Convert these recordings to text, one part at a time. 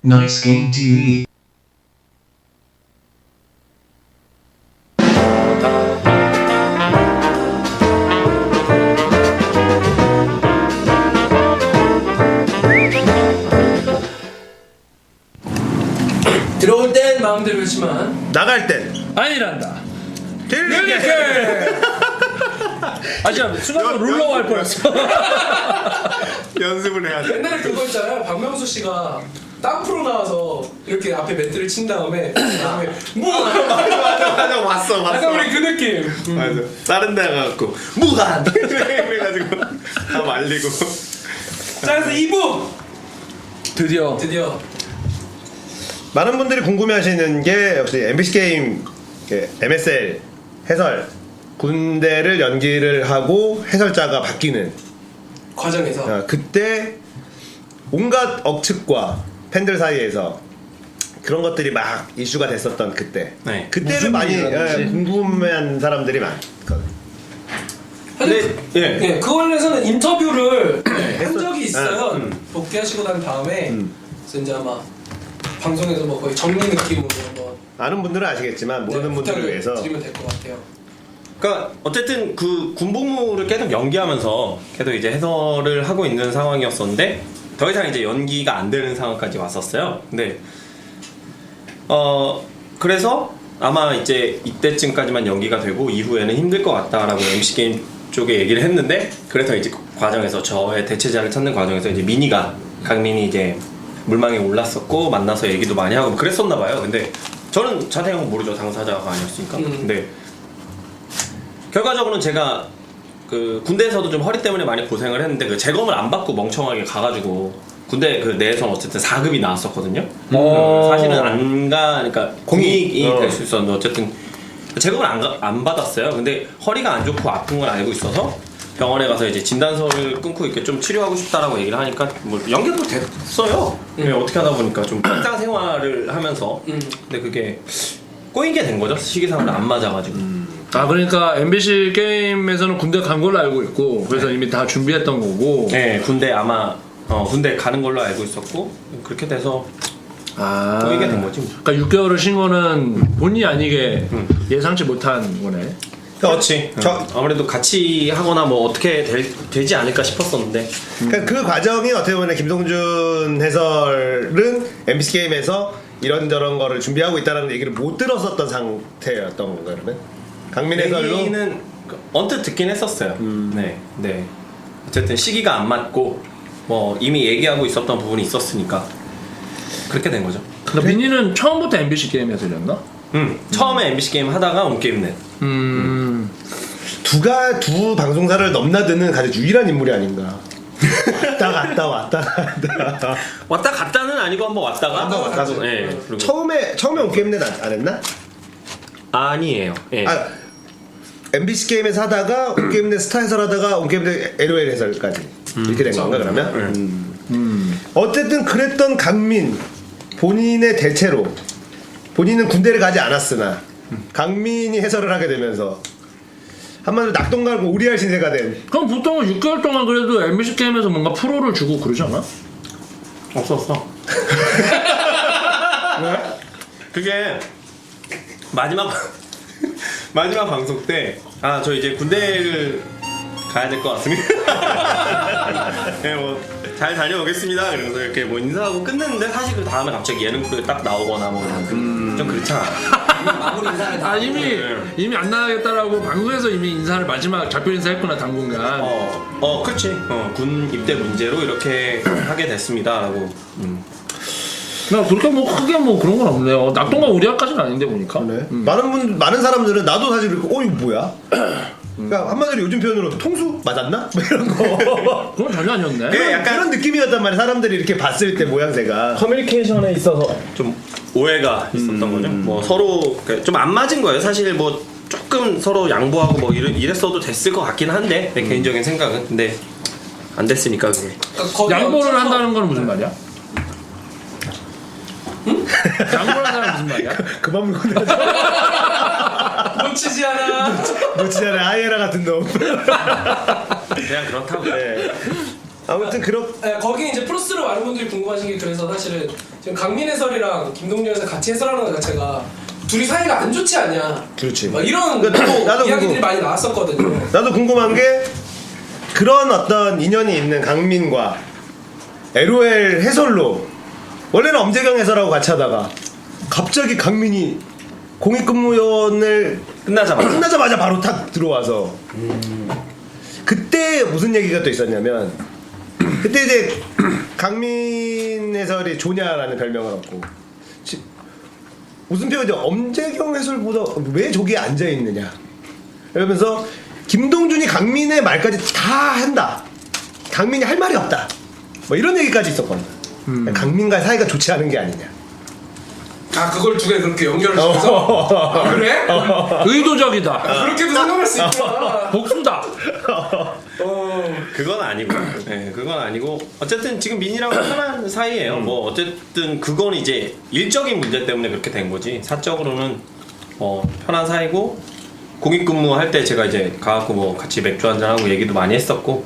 Nice Game TV. 들어올 땐 마음대로 했지만 나갈 땐 아니란다. 들리게. 아 진짜 순간적으로 룰러 할 뻔했어. 연습을 해야 돼. 옛날에 그거 있잖아요. 박명수 씨가 땅 프로 나와서 이렇게 앞에 멘트를 친 다음에 뭐 맞아 왔어. 약간 우리 그 느낌. 맞아. 다른 데 가갖고 무한 그래가지고 다 말리고. 자 그래서 2부 드디어 많은 분들이 궁금해하시는 게 역시 MBC 게임 MSL 해설 군대를 연기를 하고 해설자가 바뀌는 과정에서 그때 온갖 억측과 팬들 사이에서 그런 것들이 막 이슈가 됐었던 그때. 네. 그때를 많이 궁금해한 사람들이 많거든. 근데 예. 그 관련해서는 인터뷰를 한 적이 있어요. 복귀하시고 난 다음에 그래서 이제 아마 방송에서 뭐 거의 정리 느낌으로 한번 아는 분들은 아시겠지만 모르는 분들을 부탁을 위해서 드리면 될 것 같아요. 그러니까 어쨌든 그 군복무를 계속 연기하면서 계속 이제 해설을 하고 있는 상황이었었는데 더 이상 이제 연기가 안 되는 상황까지 왔었어요. 근데 그래서 아마 이제 이때쯤까지만 연기가 되고 이후에는 힘들 것 같다라고 MC 게임 쪽에 얘기를 했는데 그래서 이제 그 과정에서 저의 대체자를 찾는 과정에서 이제 강민이 이제 물망에 올랐었고 만나서 얘기도 많이 하고 그랬었나 봐요. 근데 저는 자세한 건 모르죠. 당사자가 아니었으니까. 근데 결과적으로는 제가 그 군대에서도 좀 허리 때문에 많이 고생을 했는데 그 재검을 안 받고 멍청하게 가가지고 군대 그 내에서는 어쨌든 4급이 나왔었거든요. 사실은 그러니까 공익이 될 수 있었는데 어쨌든 재검을 안 받았어요. 근데 허리가 안 좋고 아픈 걸 알고 있어서 병원에 가서 이제 진단서를 끊고 이렇게 좀 치료하고 싶다라고 얘기를 하니까 뭐 연결도 됐어요. 어떻게 하다 보니까 좀 일상 생활을 하면서 근데 그게 꼬인 게 된 거죠. 시기상으로 안 맞아가지고. 아 그러니까 MBC 게임에서는 군대 간 걸로 알고 있고 그래서 이미 다 준비했던 거고. 네, 군대 아마 군대 가는 걸로 알고 있었고 그렇게 돼서 꼬이게 된 거지. 그러니까 6개월을 쉰 거는 본의 아니게 예상치 못한 거네. 그렇지. 아무래도 같이 하거나 뭐 어떻게 되지 않을까 싶었었는데. 그러니까 그 과정이 어떻게 보면 김동준 해설은 MBC 게임에서 이런저런 거를 준비하고 있다는 얘기를 못 들었었던 상태였던 건가요, 그러면? 강민 해설로? 얘기는 언뜻 듣긴 했었어요. 네. 어쨌든 시기가 안 맞고 뭐 이미 얘기하고 있었던 부분이 있었으니까 그렇게 된 거죠. 그러니까 민희는 처음부터 MBC 게임에서 일했나? 처음에 MBC 게임 하다가 온게임넷. 두 방송사를 넘나드는 가장 유일한 인물이 아닌가. 왔다 갔다. 왔다 갔다는 아니고 한번 왔다가 한번 왔다 갔다. 네. 그리고 처음에 온게임넷 안 했나? 아니에요. 예. MBC 게임에서 하다가 온게임넷 스타 해설하다가 온게임넷 LOL 해설까지 이렇게 된 건가 그러면? 어쨌든 그랬던 강민 본인의 대체로 본인은 군대를 가지 않았으나 강민이 해설을 하게 되면서 한마디로 낙동 갈고 우리할 신세가 된. 그럼 보통은 6개월 동안 그래도 MBC 게임에서 뭔가 프로를 주고 그러지 않아? 없었어. 왜? 그게 마지막 방송 때 저 이제 군대를 가야 될 것 같습니다. 네, 뭐 잘 다녀오겠습니다. 그러면서 이렇게 뭐 인사하고 끝냈는데 사실 그 다음에 갑자기 예능 프로에 딱 나오거나 뭐 좀 그렇잖아. 마무리 인사를 다 이미 안 나가겠다라고 방송에서 이미 인사를 마지막 작별 인사했구나 당분간. 그렇지. 군 입대 문제로 이렇게 하게 됐습니다라고. 나 그렇게 뭐 크게 뭐 그런 건 없네요. 낙동과 우리학까지는 아닌데 보니까. 네. 많은 사람들은 나도 사실 이렇게 이거 뭐야? 그러니까 한마디로 요즘 표현으로 통수 맞았나? 뭐 이런 거. 그건 전혀 아니었네. 그런 느낌이었단 말이야. 사람들이 이렇게 봤을 때 모양새가. 커뮤니케이션에 있어서 좀 오해가 있었던 거죠. 뭐 서로 좀 안 맞은 거예요. 사실 뭐 조금 서로 양보하고 뭐 이랬어도 됐을 것 같긴 한데 내 개인적인 생각은 근데 안 됐으니까 그게. 양보를 한다는 건 무슨 말이야? 양보를 한다는 무슨 말이야? 그만 물고 다녀. 놓치지 않아. 놓치잖아. 아이에라 같은 놈. 그냥 그렇다고. 네. 아무튼 네, 거기 이제 프로스로 많은 분들이 궁금하신 게 그래서 사실은 지금 강민 해설이랑 김동준 해설 같이 해설하는 것 자체가 둘이 사이가 안 좋지 않냐. 그렇지. 막 이런 그러니까 또 나도 이야기들이 궁금- 많이 나왔었거든요. 나도 궁금한 게 그런 어떤 인연이 있는 강민과 LOL 해설로 원래는 엄재경 해설하고 같이 하다가 갑자기 강민이 공익근무원을 끝나자마자 바로 탁 들어와서 그때 무슨 얘기가 또 있었냐면 그때 이제 강민 해설이 조냐라는 별명을 얻고 웃음표가 이제 엄재경 해설보다 왜 저기에 앉아있느냐 이러면서 김동준이 강민의 말까지 다 한다 강민이 할 말이 없다 뭐 이런 얘기까지 있었거든 강민과 사이가 좋지 않은 게 아니냐 아 그걸 두 개 그렇게 연결을 시켜서 아, 그래? 의도적이다. 아, 그렇게도 생각할 수 있구나. 복수다. 그건 아니고, 네, 그건 아니고 어쨌든 지금 민이랑 편한 사이예요. 뭐 어쨌든 그건 이제 일적인 문제 때문에 그렇게 된 거지. 사적으로는 편한 사이고 공익근무할 때 제가 이제 가갖고 뭐 같이 맥주 한잔 하고 얘기도 많이 했었고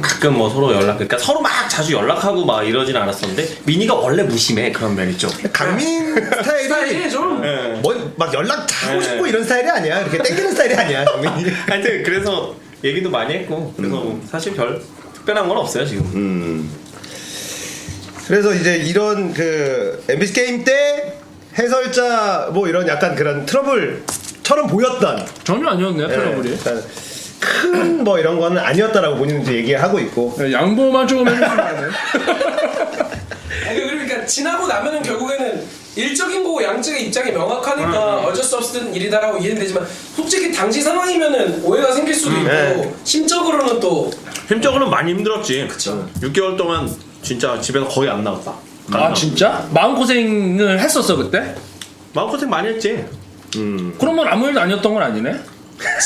가끔 뭐 서로 그러니까 서로 막 자주 연락하고 막 이러진 않았었는데 민이가 원래 무심해 그런 면 있죠. 강민 스타일이 스타일이 좀 뭐 막 연락 다 하고 네. 싶고 이런 스타일이 아니야 이렇게 땡기는 스타일이 아니야 강민이 하여튼 그래서 얘기도 많이 했고 그래서 사실 별 특별한 건 없어요 지금. 그래서 이제 이런 그 MBC 게임 때 해설자 뭐 이런 약간 그런 트러블처럼 보였던 전혀 아니었네 트러블이. 큰 뭐 이런 거는 아니었다라고 본인은 이제 얘기하고 있고 양보만 조금 해주시면 안 돼. 아니 그러니까 지나고 나면은 결국에는 일적인 거고 양측의 입장이 명확하니까 어쩔 수 없는 일이다라고 이해는 되지만 솔직히 당시 상황이면은 오해가 생길 수도 있고 네. 심적으로는 또 힘적으로는 많이 힘들었지. 그쵸. 6개월 동안 진짜 집에서 거의 안 나왔다. 아 진짜? 마음고생을 했었어 그때? 마음고생 많이 했지. 그러면 아무 일도 아니었던 건 아니네?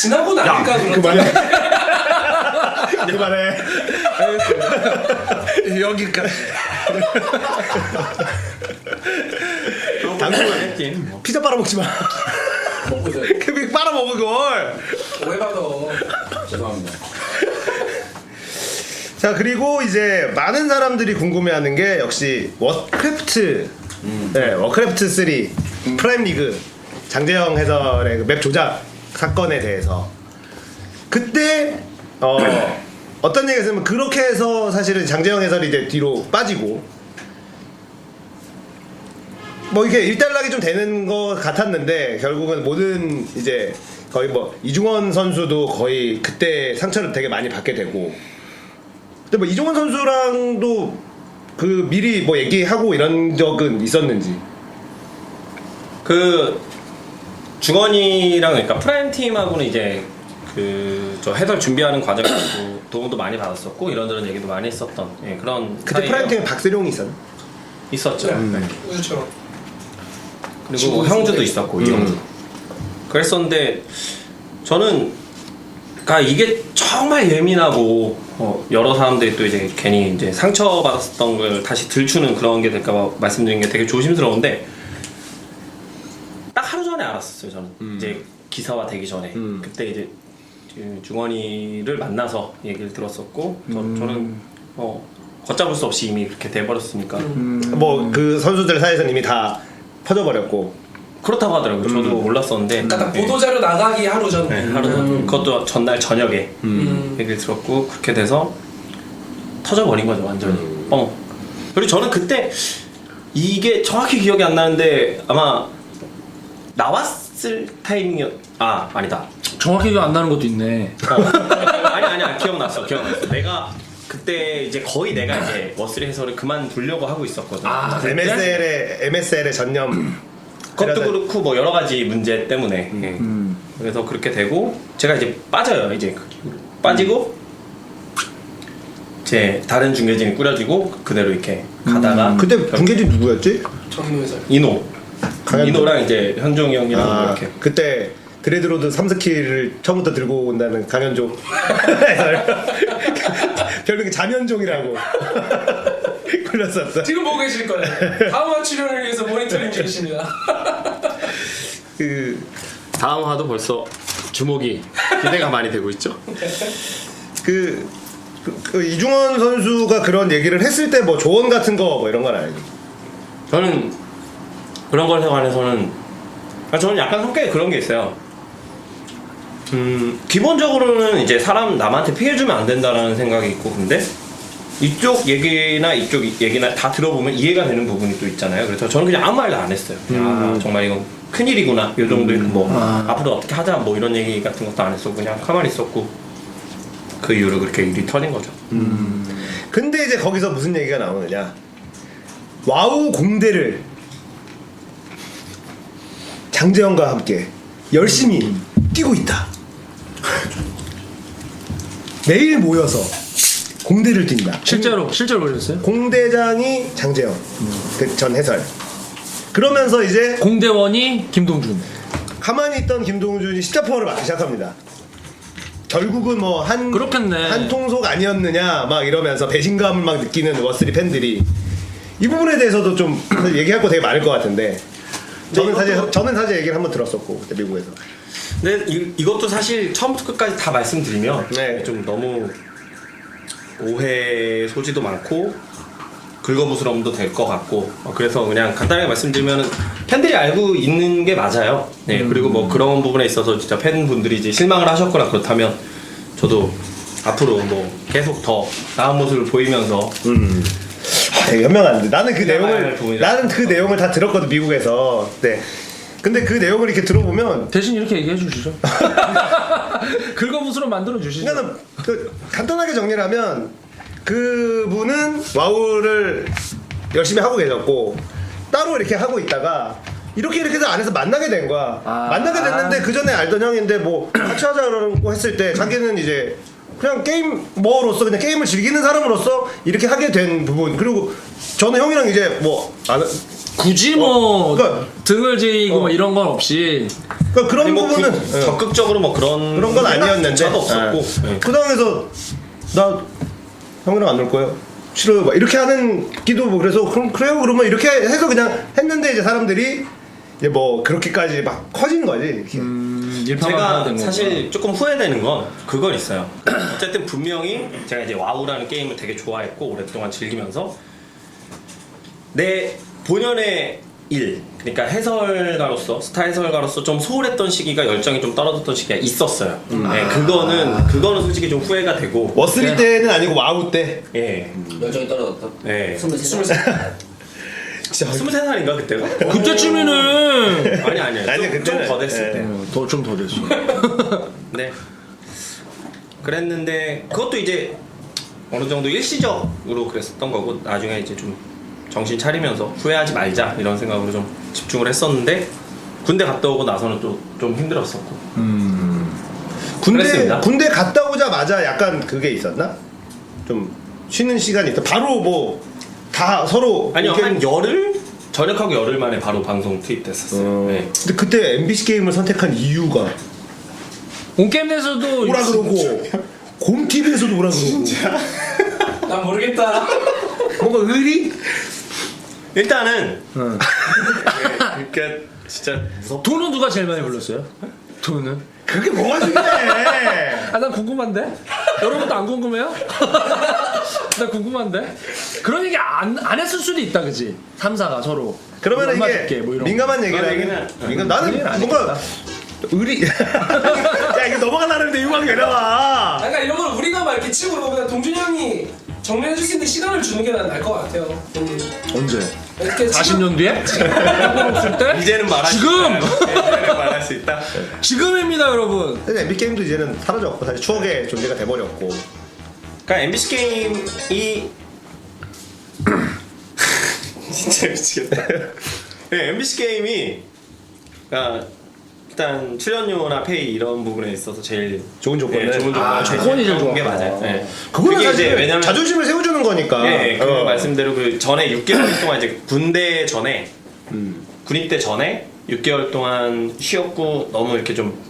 지나고 나니까 그렇다. 그만해 여기까지. 당분간 했지. 피자 빨아먹지 마 먹거든. 그 빨아먹어 그걸 오해받아. 죄송합니다. 자 그리고 이제 많은 사람들이 궁금해하는 게 역시 워크래프트 네, 워크래프트 3 프라임 리그 장재영 해설의 그맵 조작 사건에 대해서 그때 어떤 얘기가 있으면 그렇게 해서 사실은 장재영 해설이 이제 뒤로 빠지고 뭐 이게 일단락이 좀 되는 것 같았는데 결국은 모든 이제 거의 뭐 이중원 선수도 거의 그때 상처를 되게 많이 받게 되고 근데 뭐 이종원 선수랑도 그 미리 뭐 얘기하고 이런 적은 있었는지 그 중원이랑 그러니까 프라임 팀하고는 이제 그 저 해설 준비하는 과정에서 도움도 많이 받았었고 이런저런 얘기도 많이 했었던 그런 그때 사이예요. 프라임 팀에 박세룡이 있었나? 있었죠. 네. 우주처럼. 그리고 뭐 형주도 있었고 이형주. 그랬었는데 저는 그러니까 이게 정말 예민하고 여러 사람들이 또 이제 괜히 이제 상처받았었던 걸 다시 들추는 그런 게 될까봐 말씀드린 게 되게 조심스러운데 딱 하루 전에 알았었어요 저는 이제 기사화 되기 전에 그때 이제 중원이를 만나서 얘기를 들었었고 저는 걷잡을 수 없이 이미 그렇게 돼버렸으니까 뭐 그 선수들 사이에서는 이미 다 퍼져버렸고 그렇다고 하더라고요. 저도 몰랐었는데 그러니까 딱 보도자료 나가기 하루 전. 네, 하루 전 그것도 전날 저녁에 얘기를 들었고 그렇게 돼서 터져버린 거죠 완전히. 그리고 저는 그때 이게 정확히 기억이 안 나는데 아마 나왔을 타이밍이었 아니다. 정확히 기억 안 나는 것도 있네. 아니야 기억났어. 내가 그때 이제 거의 내가 이제 워스리 해설을 그만두려고 하고 있었거든. MSL의 전념 그것도 그렇고 뭐 여러 가지 문제 때문에 그래서 그렇게 되고 제가 이제 빠져요. 이제 빠지고 제 다른 중계진이 꾸려지고 그대로 이렇게 가다가 그때 중계진 누구였지? 정인호 해설. 이노랑 이제 현종이 형이랑 이렇게 그때 드레드로드 3스킬을 처음부터 들고 온다는 강현종 별명이 자면종이라고 불렀었어. 지금 보고 계실 거예요. 다음화 출연을 위해서 모니터링 중이십니다. 그 다음 화도 벌써 주목이 기대가 많이 되고 있죠. 그 그 이중원 선수가 그런 얘기를 했을 때 뭐 조언 같은 거 뭐 이런 건 아니지. 저는 그런 것에 관해서는 저는 약간 성격에 그런 게 있어요. 기본적으로는 이제 사람 남한테 피해 주면 안 된다라는 생각이 있고, 근데 이쪽 얘기나 이쪽 얘기나 다 들어보면 이해가 되는 부분이 또 있잖아요. 그래서 저는 그냥 아무 말도 안 했어요. 아, 정말 이건 큰일이구나. 이 정도 뭐 앞으로 어떻게 하자 뭐 이런 얘기 같은 것도 안 했었고 그냥 가만히 있었고, 그 이후로 그렇게 일이 터진 거죠. 근데 이제 거기서 무슨 얘기가 나오느냐. 와우 공대를 장재현과 함께 열심히 뛰고 있다. 매일 모여서 공대를 뛴다. 실제로 보셨어요? 공대장이 장재현 그 전 해설. 그러면서 이제 공대원이 김동준. 가만히 있던 김동준이 십자포를 맞기 시작합니다. 결국은 뭐 그렇겠네. 한 통속 아니었느냐 막 이러면서 배신감을 막 느끼는 워스리 팬들이 이 부분에 대해서도 좀 얘기할 거 되게 많을 것 같은데 저는 사실 얘기를 한번 들었었고 그때 미국에서. 근데 이것도 사실 처음부터 끝까지 다 말씀드리면 네. 좀 너무 오해 소지도 많고 긁어부스럼도 될 것 같고, 그래서 그냥 간단하게 말씀드리면 팬들이 알고 있는 게 맞아요. 네, 그리고 뭐 그런 부분에 있어서 진짜 팬분들이 이제 실망을 하셨거나 그렇다면 저도 앞으로 뭐 계속 더 나은 모습을 보이면서 되게 현명한데 나는 그 부분이다. 내용을 다 들었거든 미국에서. 네. 근데 그 내용을 이렇게 들어보면 대신 이렇게 얘기해 주시죠. 긁어부스럼 만들어 주시죠. 그러니까 간단하게 정리를 하면 그분은 와우를 열심히 하고 계셨고 따로 이렇게 하고 있다가 이렇게 해서 안에서 만나게 된 거야. 만나게 됐는데 그 전에 알던 형인데 뭐 같이 하자고 했을 때 자기는 이제 그냥 게이머로서 그냥 게임을 즐기는 사람으로서 이렇게 하게 된 부분. 그리고 저는 형이랑 이제 뭐 굳이 뭐 그러니까 등을 지고 뭐 이런 건 없이 그러니까 그런 뭐 부분은 적극적으로 뭐 그런 건 아니었는데 저도 없었고 그 상황에서 나 형이랑 안 놀 거예요. 싫어요. 막 이렇게 하는 기도 뭐 그래서 그래요. 그러면 이렇게 해서 그냥 했는데 이제 사람들이 이제 뭐 그렇게까지 막 커진 거지. 제가 사실 조금 후회되는 건 그건 있어요. 어쨌든 분명히 제가 이제 와우라는 게임을 되게 좋아했고 오랫동안 즐기면서 내 본연의 일, 그러니까 해설가로서 스타 해설가로서 좀 소홀했던 시기가 열정이 좀 떨어졌던 시기가 있었어요. 네, 그거는 솔직히 좀 후회가 되고. 워스리 때는 아니고 와우 때. 예. 열정이 떨어졌다. 네. 23살. 진짜 23살인가 그때가? 그때쯤에는 아니 그때는 좀 더 됐을 때. 좀 더 됐어. 네. 그랬는데 그것도 이제 어느 정도 일시적으로 그랬었던 거고 나중에 이제 좀 정신 차리면서 후회하지 말자 이런 생각으로 좀 집중을 했었는데 군대 갔다 오고 나서는 또 좀 힘들었었고. 그랬습니다. 군대 갔다 오자마자 약간 그게 있었나? 좀 쉬는 시간이 있다. 바로 뭐 다 서로 아니요 이렇게- 한 열흘? 전역하고 열흘 만에 바로 방송 투입됐었어요. 네. 근데 그때 MBC 게임을 선택한 이유가 온게임에서도 오라 그러고 곰 TV에서도 오라 그러고 난 모르겠다. 뭔가 의리? 일단은 그러니까 진짜 무섭. 돈은 누가 제일 많이 불렀어요? 돈은? 그게 뭐가 중요해? 난 궁금한데? 여러분도 안 궁금해요? 나 궁금한데? 그런 얘기 안 했을 수도 있다, 그지? 3사가 서로. 그러면 얼마 이게 줄게, 뭐 이런 민감한 그런 얘기라. 얘기는 나는 뭔가 의리. 야 이거 넘어가려는데 이거 막 내려와. 그러니까 이런 걸 우리가 막 이렇게 치고 그러면 동준이 형이 정리해줄 수 있는 시간을 주는 게 난 나을 것 같아요. 언제? 이렇게 40년 뒤에? 없을 때? 이제는 말할 지금! 수 있다. 이제는 말할 수 있다. 지금입니다, 여러분. 사실 MB 게임도 이제는 사라졌고 사실 추억의 존재가 돼버렸고. 그러니까 MBC 게임이 진짜 미치겠다. 네, MBC 게임이 그러니까 일단 출연료나 페이 이런 부분에 있어서 제일 좋은 조건을. 네, 좋은 조건. 조건이 제일 좋은 게 좋았구나. 맞아요. 네. 그거는 그게 사실 이제 왜냐면 자존심을 세워주는 거니까. 네, 그 말씀대로 그 전에 6개월 동안 이제 군대 전에 군입대 전에 6개월 동안 쉬었고 너무 이렇게 좀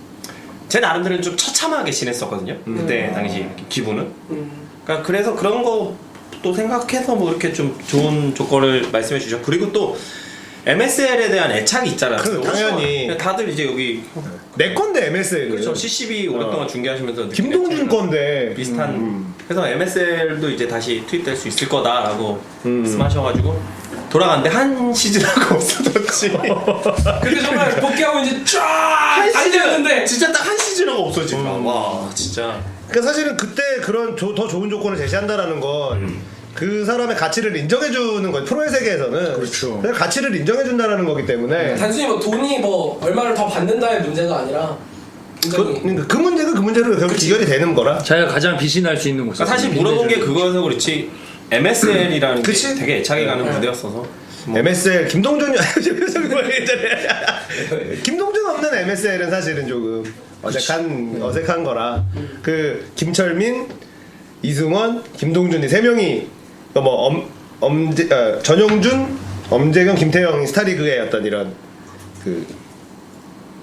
제 나름대로는 좀 처참하게 지냈었거든요. 그때 당시 기분은. 그러니까 그래서 그런 거 또 생각해서 뭐 이렇게 좀 좋은 조건을 말씀해 주죠. 그리고 또 MSL에 대한 애착이 있잖아요. 그럼 당연히. 다들 이제 여기 내 건데 MSL은. 그렇죠. CCB 오랫동안 중계하시면서 느낀 김동준 애착이랑 건데. 비슷한 그래서 MSL도 이제 다시 투입될 수 있을 거다라고 말씀하셔가지고 돌아갔는데 한 시즌하고 없어졌지. 근데 정말 복귀하고 이제 쫙 달렸는데 진짜 딱 한 시즌하고 없어진 거야. 와 진짜. 그러니까 사실은 그때 그런 더 좋은 조건을 제시한다라는 건 그 사람의 가치를 인정해주는 거지. 프로의 세계에서는 그렇죠. 그냥 가치를 인정해준다라는 거기 때문에 단순히 뭐 돈이 뭐 얼마를 더 받는다의 문제가 아니라 굉장히 그 문제가 그 문제로 결국 기결이 되는 거라. 자기가 가장 빛이 날 수 있는 곳. 그러니까 사실 물어본 게 그거여서 그렇지 MSL이라는 게 그치? 되게 애착이 가는 무대였어서 MSL 김동준 김동준 없는 MSL은 사실은 조금 어색한 거라. 그 김철민, 이승원, 김동준이 세 명이 뭐 전용준, 엄재경, 김태형 스타리그의 어떤 이런 그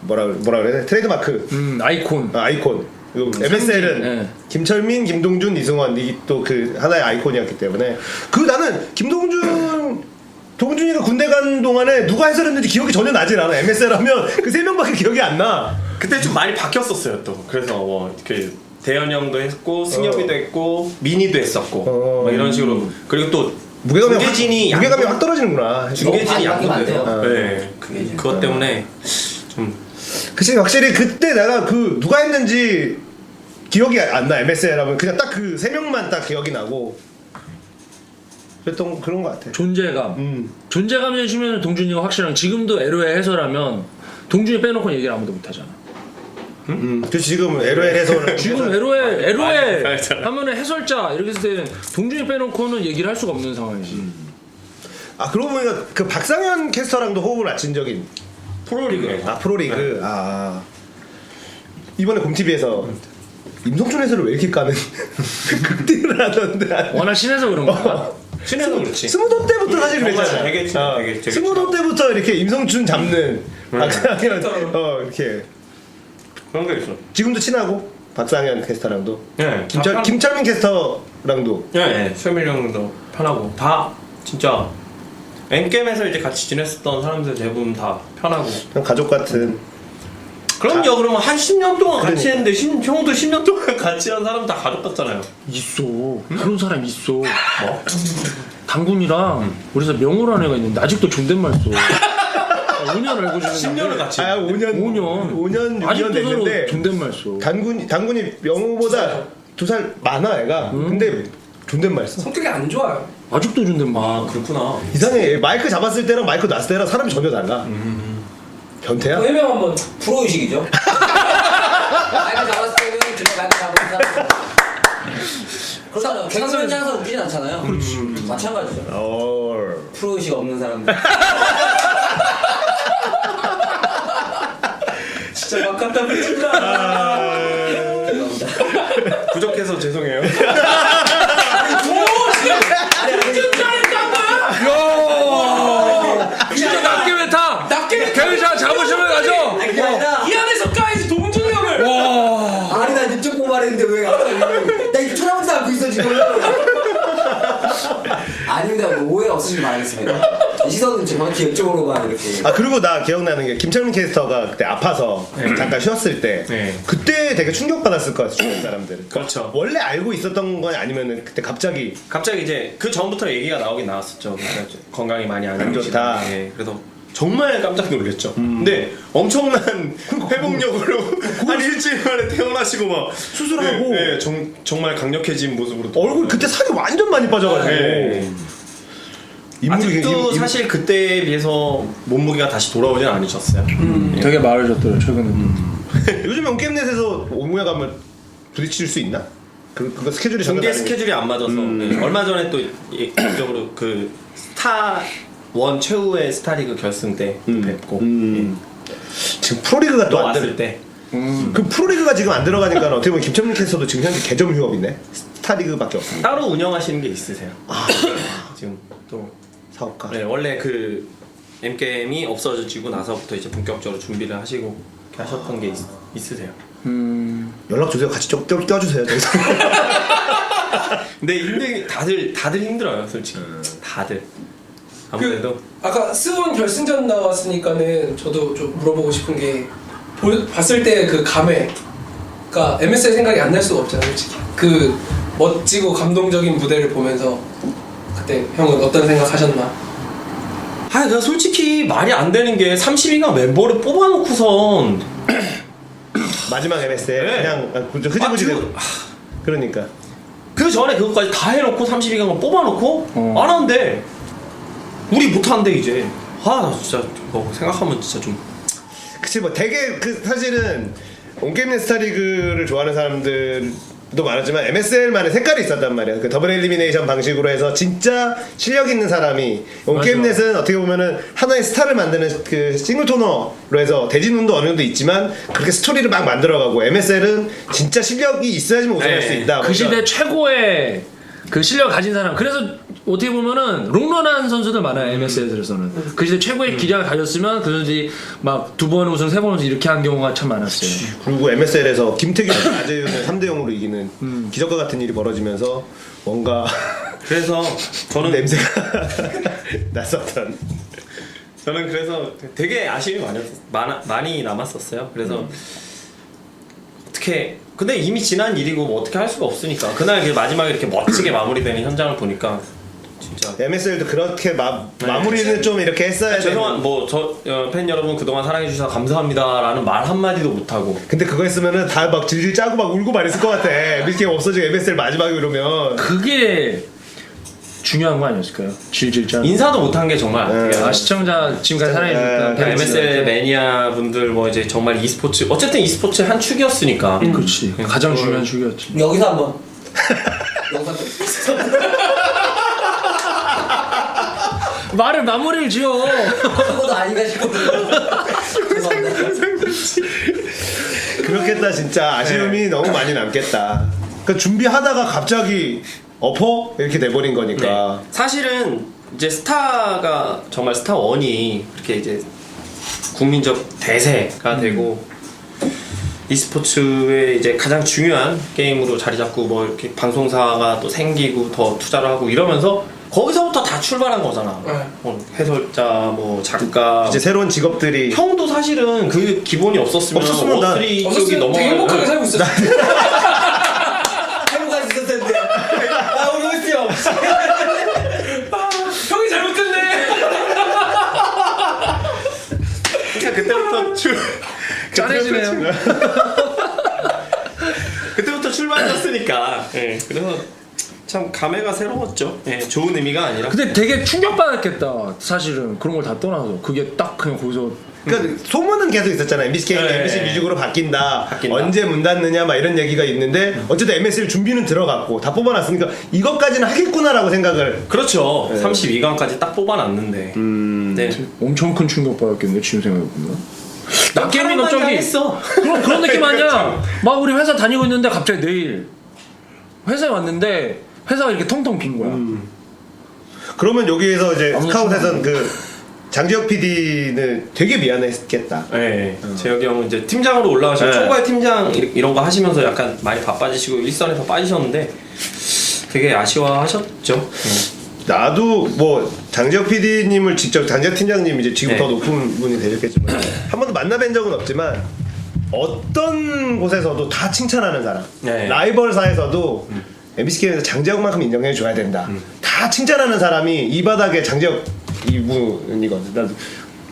뭐라 그래야 돼? 트레이드마크. 아이콘. 아이콘. 그리고 MSL은 네. 김철민, 김동준, 이승원 이 또 그 하나의 아이콘이었기 때문에 나는 동준이가 군대 간 동안에 누가 해설했는지 기억이 전혀 나질 않아. MSL 하면 그 세 명밖에 기억이 안 나. 그때 좀 많이 바뀌었었어요 또. 그래서 뭐 그 대현 형도 했고 승엽이도 했고 민희도 했었고 막 이런 식으로. 그리고 또 중계진이 무게감이 확 떨어지는구나. 중계진이 많이 바뀌면 안 양분돼서 돼요. 네. 그것 때문에 좀 그치, 확실히 그때 내가 그 누가 했는지 기억이 안 나. MSL 하면 그냥 딱 그 세 명만 딱 기억이 나고 그랬던 그런 것 같아. 존재감. 존재감 주시면 동준이가 확실한. 지금도 LOL 해설하면 동준이 빼놓고 얘기를 아무도 못하잖아. 그 지금 LOL 해설을 지금 LOL 알잖아. 하면은 해설자 이렇게 했을 때는 동준이 빼놓고는 얘기를 할 수가 없는 상황이지. 그러고 보니까 그 박상현 캐스터랑도 호흡을 맞춘 적이 프로리그. 프로리그. 이번에 곰TV에서 임성춘 해설을 왜 이렇게 까는 극딜을 하던데. 워낙 친해서 그런 거야. 친해서 그렇지. 스무도 때부터 사실 그랬잖아. 되게 되게 스무도 때부터 이렇게 임성춘 잡는 박상현 이렇게 그런 게 있어. 지금도 친하고 박상현 캐스터랑도 네. 김철민 캐스터랑도 네. 최민희 형도 편하고 다 진짜 엔게임에서 이제 같이 지냈었던 사람들 대부분 다 편하고. 그냥 가족 같은. 그럼요. 그러면 한 10년 동안 같이 그러니까. 했는데 형도 10년 동안 같이 한 사람 다 가족 같잖아요. 있어. 그런 사람 있어. 뭐? 당군이랑 우리서 명호라는 애가 있는데 아직도 존댓말 써. 5년 알고 지냈는데 10년을 같이. 5년 6년 아직도 서로 됐는데 존댓말 써. 당군이 명호보다 2살 많아 애가. 근데 존댓말 써. 성격이 안 좋아요. 아직도 존댓말. 그렇구나. 이상해. 마이크 잡았을 때랑 마이크 놨을 때랑 사람이 전혀 달라. 변태야? 해명 한번. 프로의식이죠. 마이크 잡았을 때는 그냥 마이크 잡은 사람. 그렇잖아요. 개그 현장에서 웃기진 않잖아요. 그렇지. 마찬가지죠. 프로의식 없는 사람들. 진짜 막 갖다 붙인다. 죄송합니다. 부족해서 죄송해요. 진짜 낱개 메타. 낱개 경기장 자부심을 가져. 그게 아니라 이 안에서 까야지 동준이 형을. 아니 나 이쪽 보고 말했는데 왜 갑자기 나 이거 쳐다보지도 않고 있어 지금. 아닙니다. 오해 없으시길 바라겠습니다. 이 시선은 정확히 이쪽으로만 이렇게. 그리고 나 기억나는 게 김철민 캐스터가 그때 아파서 잠깐 쉬었을 때 네. 그때 되게 충격받았을 것 같아. 주변 사람들은. 그렇죠. 원래 알고 있었던 건 아니면은 그때 갑자기 이제 그 전부터 얘기가 나오긴 나왔었죠. 그러니까 이제 건강이 많이 안 좋다. 예, 그래서 정말 깜짝 놀랐죠. 근데 엄청난 회복력으로 한 일주일 만에 태어나시고 막 수술하고 네, 정말 강력해진 모습으로 얼굴 그때 살이 완전 많이 빠져가지고 네. 인물이 아직도 사실 그때에 비해서 몸무게가 다시 돌아오진 않으셨어요. 되게 마르셨더라고요 최근에. 요즘에 온게임넷에서 오무야 가면 부딪힐 수 있나? 그거 스케줄이 전혀 중계 다르니까. 스케줄이 안 맞아서 네. 얼마 전에 또 개인적으로 그 스타 원 최후의 스타리그 결승 때 뵙고 지금 프로리그가 또 안 왔을 들어. 때 그 프로리그가 지금 안 들어가니까 어떻게 보면 김철민 캐스터도 지금 현재 개점 휴업이네. 스타리그밖에 없습니다. 따로 운영하시는 게 있으세요? 지금 또 사업가. 네, 원래 그 M게임이 없어지고 나서부터 이제 본격적으로 준비를 하시고 이렇게 하셨던 게 있으세요? 연락 주세요. 같이 좀 껴주세요. 저기서. 근데 다들 힘들어요, 솔직히. 다들. 아무래도 아까 스원 결승전 나왔으니까는 저도 좀 물어보고 싶은 게 봤을 때 그 감회. 그러니까 MS의 생각이 안 날 수가 없잖아요, 솔직히. 그 멋지고 감동적인 무대를 보면서 그때 형은 어떤 생각하셨나? 아, 내가 솔직히 말이 안 되는 게 32강 멤버를 뽑아놓고선 마지막 MS에 네. 그냥 흐지부지 되고. 그러니까. 그 전에 그것까지 다 해놓고 32강을 뽑아놓고 안 하는데 우리 못하는데 이제 나 진짜 그거 생각하면 진짜 좀 그치 뭐 되게 그 사실은 온게임넷 스타리그를 좋아하는 사람들도 많았지만 MSL만의 색깔이 있었단 말이야. 그 더블 엘리미네이션 방식으로 해서 진짜 실력 있는 사람이 온게임넷은 어떻게 보면은 하나의 스타를 만드는 그 싱글 토너로 해서 대진운도 어느 정도 있지만 그렇게 스토리를 막 만들어가고 MSL은 진짜 실력이 있어야지만 우승할 수 있다. 그 시대 최고의 그 실력 가진 사람. 그래서 어떻게 보면은 롱런한 선수들 많아요. MSL에서는 그 시대 최고의 기량을 가졌으면 그 선수들이 막 2번 우승, 3번 우승 이렇게 한 경우가 참 많았어요. 그리고 MSL에서 김태균, 아재윤을 3대0으로 이기는 기적과 같은 일이 벌어지면서 뭔가 그래서 저는 냄새가 났었던. 저는 그래서 되게 아쉬움이 많이 남았었어요. 그래서 어떻게 근데 이미 지난 일이고 뭐 어떻게 할 수가 없으니까 그날 그 마지막에 이렇게 멋지게 마무리되는 현장을 보니까 진짜 MSL도 그렇게 마무리는 좀 이렇게 했어야 죄송한 되는. 뭐저 팬 여러분 그동안 사랑해 주셔서 감사합니다라는 말 한마디도 못 하고 근데 그거 했으면은 다 막 질질 짜고 막 울고 말했을 것 같아. 미스게임 없어지고 MSL 마지막에 이러면. 그게 중요한 거 아니었을까요? 질질 짠. 인사도 못한 게 정말 되게 시청자 지금까지 사랑해주셨던 MSL 매니아 분들 뭐 이제 정말 e스포츠 어쨌든 e스포츠의 한 축이었으니까 그렇지. 가장 중요한 축이었지. 여기서 한번 영상 말을 마무리를 지어. 그것도 아닌가 싶거든요. 죄송합니다. 그렇겠다 진짜. 아쉬움이 너무 많이 남겠다. 그러니까 준비하다가 갑자기 엎어? 이렇게 돼버린 거니까. 사실은 이제 스타가 정말 스타 1이 그렇게 이제 국민적 대세가 되고 e스포츠의 이제 가장 중요한 게임으로 자리 잡고 뭐 이렇게 방송사가 또 생기고 더 투자를 하고 이러면서 거기서부터 다 출발한 거잖아. 해설자, 뭐 작가. 이제 새로운 직업들이. 형도 사실은 그 기본이 없었으면 난 워스트리 쪽이 어쨌든 넘어가. 되게 행복하게 살고 있었어. 행복할 수 있을 텐데. 아 우리 호스트 형. 형이 잘못했네. 그러니까 그때부터 짠해지네요. 그때부터 출발했으니까. 예, 그래서 참 감회가 새로웠죠. 예, 좋은 의미가 아니라. 근데 되게 충격받았겠다. 사실은 그런 걸 다 떠나서 그게 딱 그냥 거기서. 그러니까 소문은 계속 있었잖아. MBC 게임이 네. MBC 뮤직으로 바뀐다. 바뀐다. 언제 문 닫느냐 막 이런 얘기가 있는데 어쨌든 MSL 준비는 들어갔고 다 뽑아놨으니까 이것까지는 하겠구나라고 생각을. 그렇죠. 32강까지 딱 뽑아놨는데. 네. 엄청 큰 충격받았겠네. 지금 생각해보면. 낫게임이 갑자기 했어. 그런 느낌 아니야. 막 우리 회사 다니고 있는데 갑자기 내일 회사에 왔는데 회사가 이렇게 텅텅 빈 거야. 그러면 여기에서 이제 아무튼 스카웃에선 그 장지혁 PD는 되게 미안했겠다. 네. 재혁이 형은 이제 팀장으로 올라가시고 네. 총괄 팀장 이런 거 하시면서 약간 많이 바빠지시고 일선에서 빠지셨는데 되게 아쉬워하셨죠. 나도 뭐 장지혁 PD님을 직접 장지혁 팀장님 이제 지금 네. 더 높은 분이 되셨겠지만 한 번도 만나뵌 적은 없지만 어떤 곳에서도 다 칭찬하는 사람. 네. 라이벌사에서도 MBC 게임에서 장지혁만큼 인정해 줘야 된다. 다 칭찬하는 사람이 이 바닥에 장지혁 이분이거든. 나도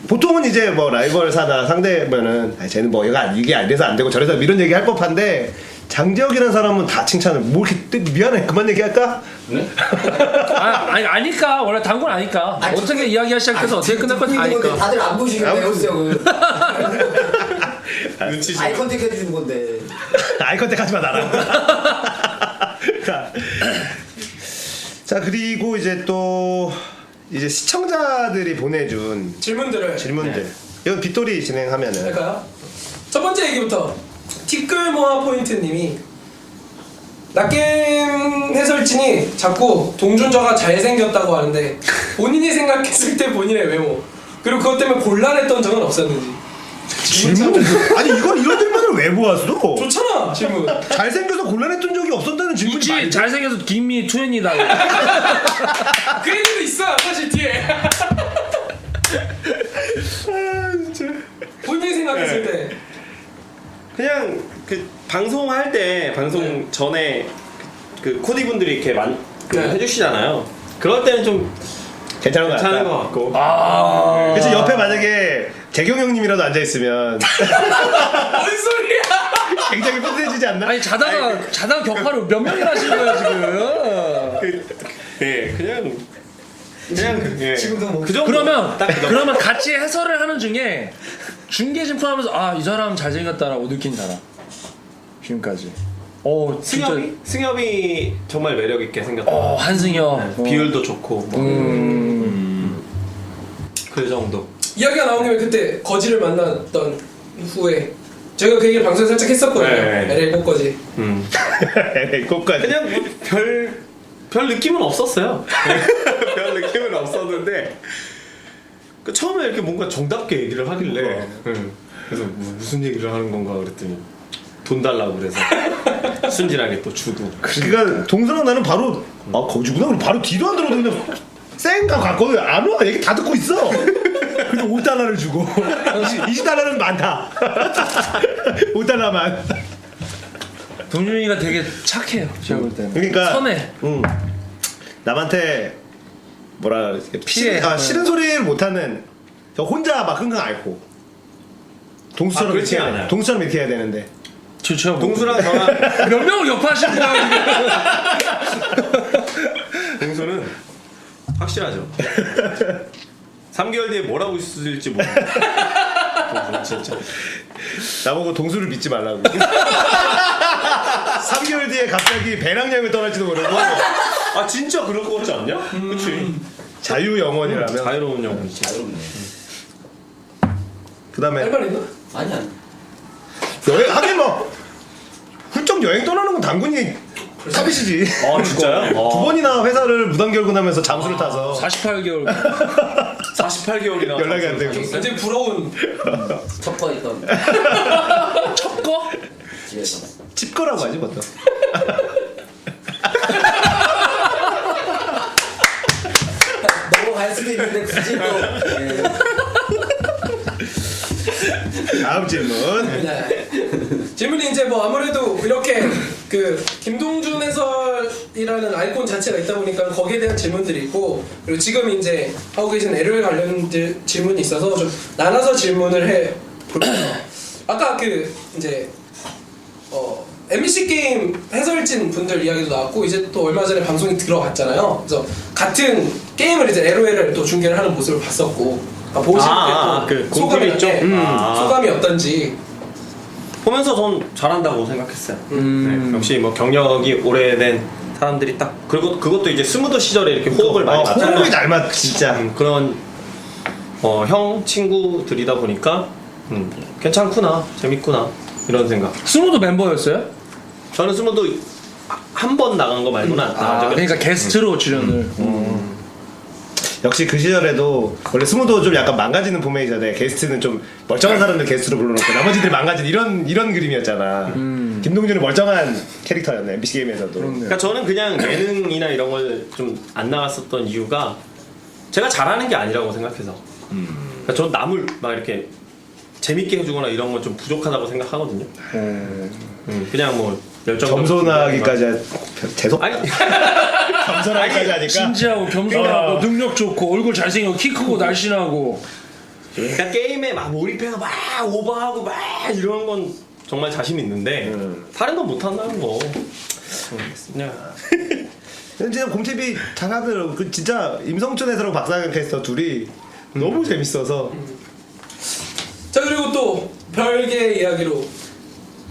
보통은 이제 뭐 라이벌사나 상대면은 쟤는 뭐 얘가 이게 안 돼서 안 되고 저래서 이런 얘기 할 법한데 장지혁이라는 사람은 다 칭찬을. 뭐 이렇게 미안해 그만 얘기할까? 네? 아니 아니까 원래 당군 아니까 어떻게 이야기가 시작해서 어떻게 끝날 건 다 아니까. 다들 안 보시겠네 호스트 형은. 눈치 아이 컨택 해주는 건데. 아이 컨택 하지 마 나랑. 자 그리고 이제 또 이제 시청자들이 보내준 질문들을 질문들. 이건 빗돌이 진행하면은. 할까요? 첫 번째 얘기부터 티끌모아 포인트님이 락게임 해설진이 자꾸 동준저가 잘생겼다고 하는데 본인이 생각했을 때 본인의 외모 그리고 그것 때문에 곤란했던 적은 없었는지. 질문? 아니 이걸 이런 질문을 왜 모았어? 좋잖아 질문. 잘생겨서 곤란했던 적이 없었다는 질문이 굳이 많이 잘생겨서 김미 투엔이다. 그 얘기도 있어 사실 뒤에. 본인이 생각했을 때 그냥 그 방송할 때 방송 전에 그 코디분들이 이렇게 네. 해주시잖아요. 그럴 때는 좀 괜찮은 것 괜찮은 같다. 것 같고. 그래서 옆에 만약에 재경 형님이라도 앉아 있으면 뭔 소리야? 굉장히 뿌듯해지지 않나? 아니 자다가 격파를 몇 명이나 하신 거예요 지금? 예, 그냥 예. 지금도 뭐 그 정도. 그러면 딱 그 정도. 그러면 같이 해설을 하는 중에 중계진 포함해서 아 이 사람 잘생겼다라고 느낀 사람 지금까지. 진짜. 승엽이 정말 매력 있게 생겼다. 한승엽. 비율도 좋고 뭐. 그 정도. 이야기가 나온 김에 그때 거지를 만났던 후에 저희가 그 얘기를 방송에 살짝 했었거든요. 네. LA 꽃거지. 꽃까지. 그냥 뭐 별 느낌은 없었어요. 별 느낌은 없었는데 그 처음에 이렇게 뭔가 정답게 얘기를 하길래 그래서 무슨 얘기를 하는 건가 그랬더니 돈 달라고 그래서 순진하게 또 주고. 그러니까 동서랑 나는 바로 거기구나. 그럼 바로 뒤도 안 들어도 그냥 쌩까 갔거든. 안 와. 얘기 다 듣고 있어. 근데 5달러를 주고 20달러는 많다. 5달러만. 동준이가 되게 착해요 제가 볼 때는. 그러니까 선해. 남한테 뭐라 그러지? 피해. 싫은 소리를 못하는 저 혼자 막 흥흥 앓고 동수처럼 그렇지 이렇게 해야 돼. 않아요. 동수처럼 이렇게 해야 되는데 좋죠. 동수랑 저랑 몇 명을 격파하시는 거예요 동수는 확실하죠. 3개월 뒤에 뭘 하고 있을지 모르겠어요. 진짜. 나보고 동수를 믿지 말라고. 3개월 뒤에 갑자기 배낭여행을 떠날지도 모르고 아 진짜 그럴 것 같지 않냐? 그치. 자유 영혼이라면 자유로운 영혼이지. 자유롭네. 그다음에 할 말 있나? 아니야. 여행 하긴 뭐 훌쩍 여행 떠나는 건 당근이 서비스지. 아 진짜요? 두 번이나 회사를 무단결근하면서 잠수를 타서 48개월 48개월이나 연락이 안 되고. 굉장히 부러운. 첩거 있던 첩거? 집에서. 칩거라고 하지 보통. 넘어갈 수도 있는데 굳이 또. 예. 다음 질문. 네. 질문이 이제 뭐 아무래도 이렇게 그 김동준 해설이라는 아이콘 자체가 있다 보니까 거기에 대한 질문들이 있고 그리고 지금 이제 하고 계신 LOL 관련 질문이 있어서 좀 나눠서 질문을 해 볼게요. 아까 그 이제 MBC 게임 해설진 분들 이야기도 나왔고 이제 또 얼마 전에 방송이 들어갔잖아요. 그래서 같은 게임을 이제 LOL을 또 중계를 하는 모습을 봤었고 보실 때또 그 소감이 공들이 좀? 소감이 어떤지. 보면서 전 잘한다고 생각했어요. 네, 역시 뭐 경력이 오래된 사람들이 딱 그리고 그것도 이제 스무드 시절에 이렇게 호흡을 많이 맞잖아요. 호흡이 잘 맞, 진짜. 그런 형 친구들이다 보니까 괜찮구나 재밌구나 이런 생각. 스무도 멤버였어요? 저는 스무드 한 번 나간 거 말고는 안 나간 적이 그러니까 게스트로 출연을. 역시 그 시절에도 원래 스무도 좀 약간 망가지는 포메이션에 게스트는 좀 멀쩡한 사람들 게스트로 불러놓고 나머지들이 망가진 이런 그림이었잖아. 김동준은 멀쩡한 캐릭터였네 MBC 게임에서도. 그러니까 저는 그냥 예능이나 이런 걸 좀 안 나갔었던 이유가 제가 잘하는 게 아니라고 생각해서. 그러니까 전 남을 막 이렇게 재밌게 해주거나 이런 건 좀 부족하다고 생각하거든요. 그냥 뭐 열정 겸손하기까지 재속 아니 겸손하기까지 하니까 진지하고 겸손하고 능력 좋고 얼굴 잘생기고 키 크고 날씬하고. 그러니까 게임에 막 몰입해서 막 오버하고 막 이런 건 정말 자신 있는데 다른 건 못한다는 거. 그냥 진짜 곰TV 잘하더라고. 그 진짜 임성춘 해설하고 박상현 캐스터 둘이 너무 재밌어서. 자 그리고 또 별개의 이야기로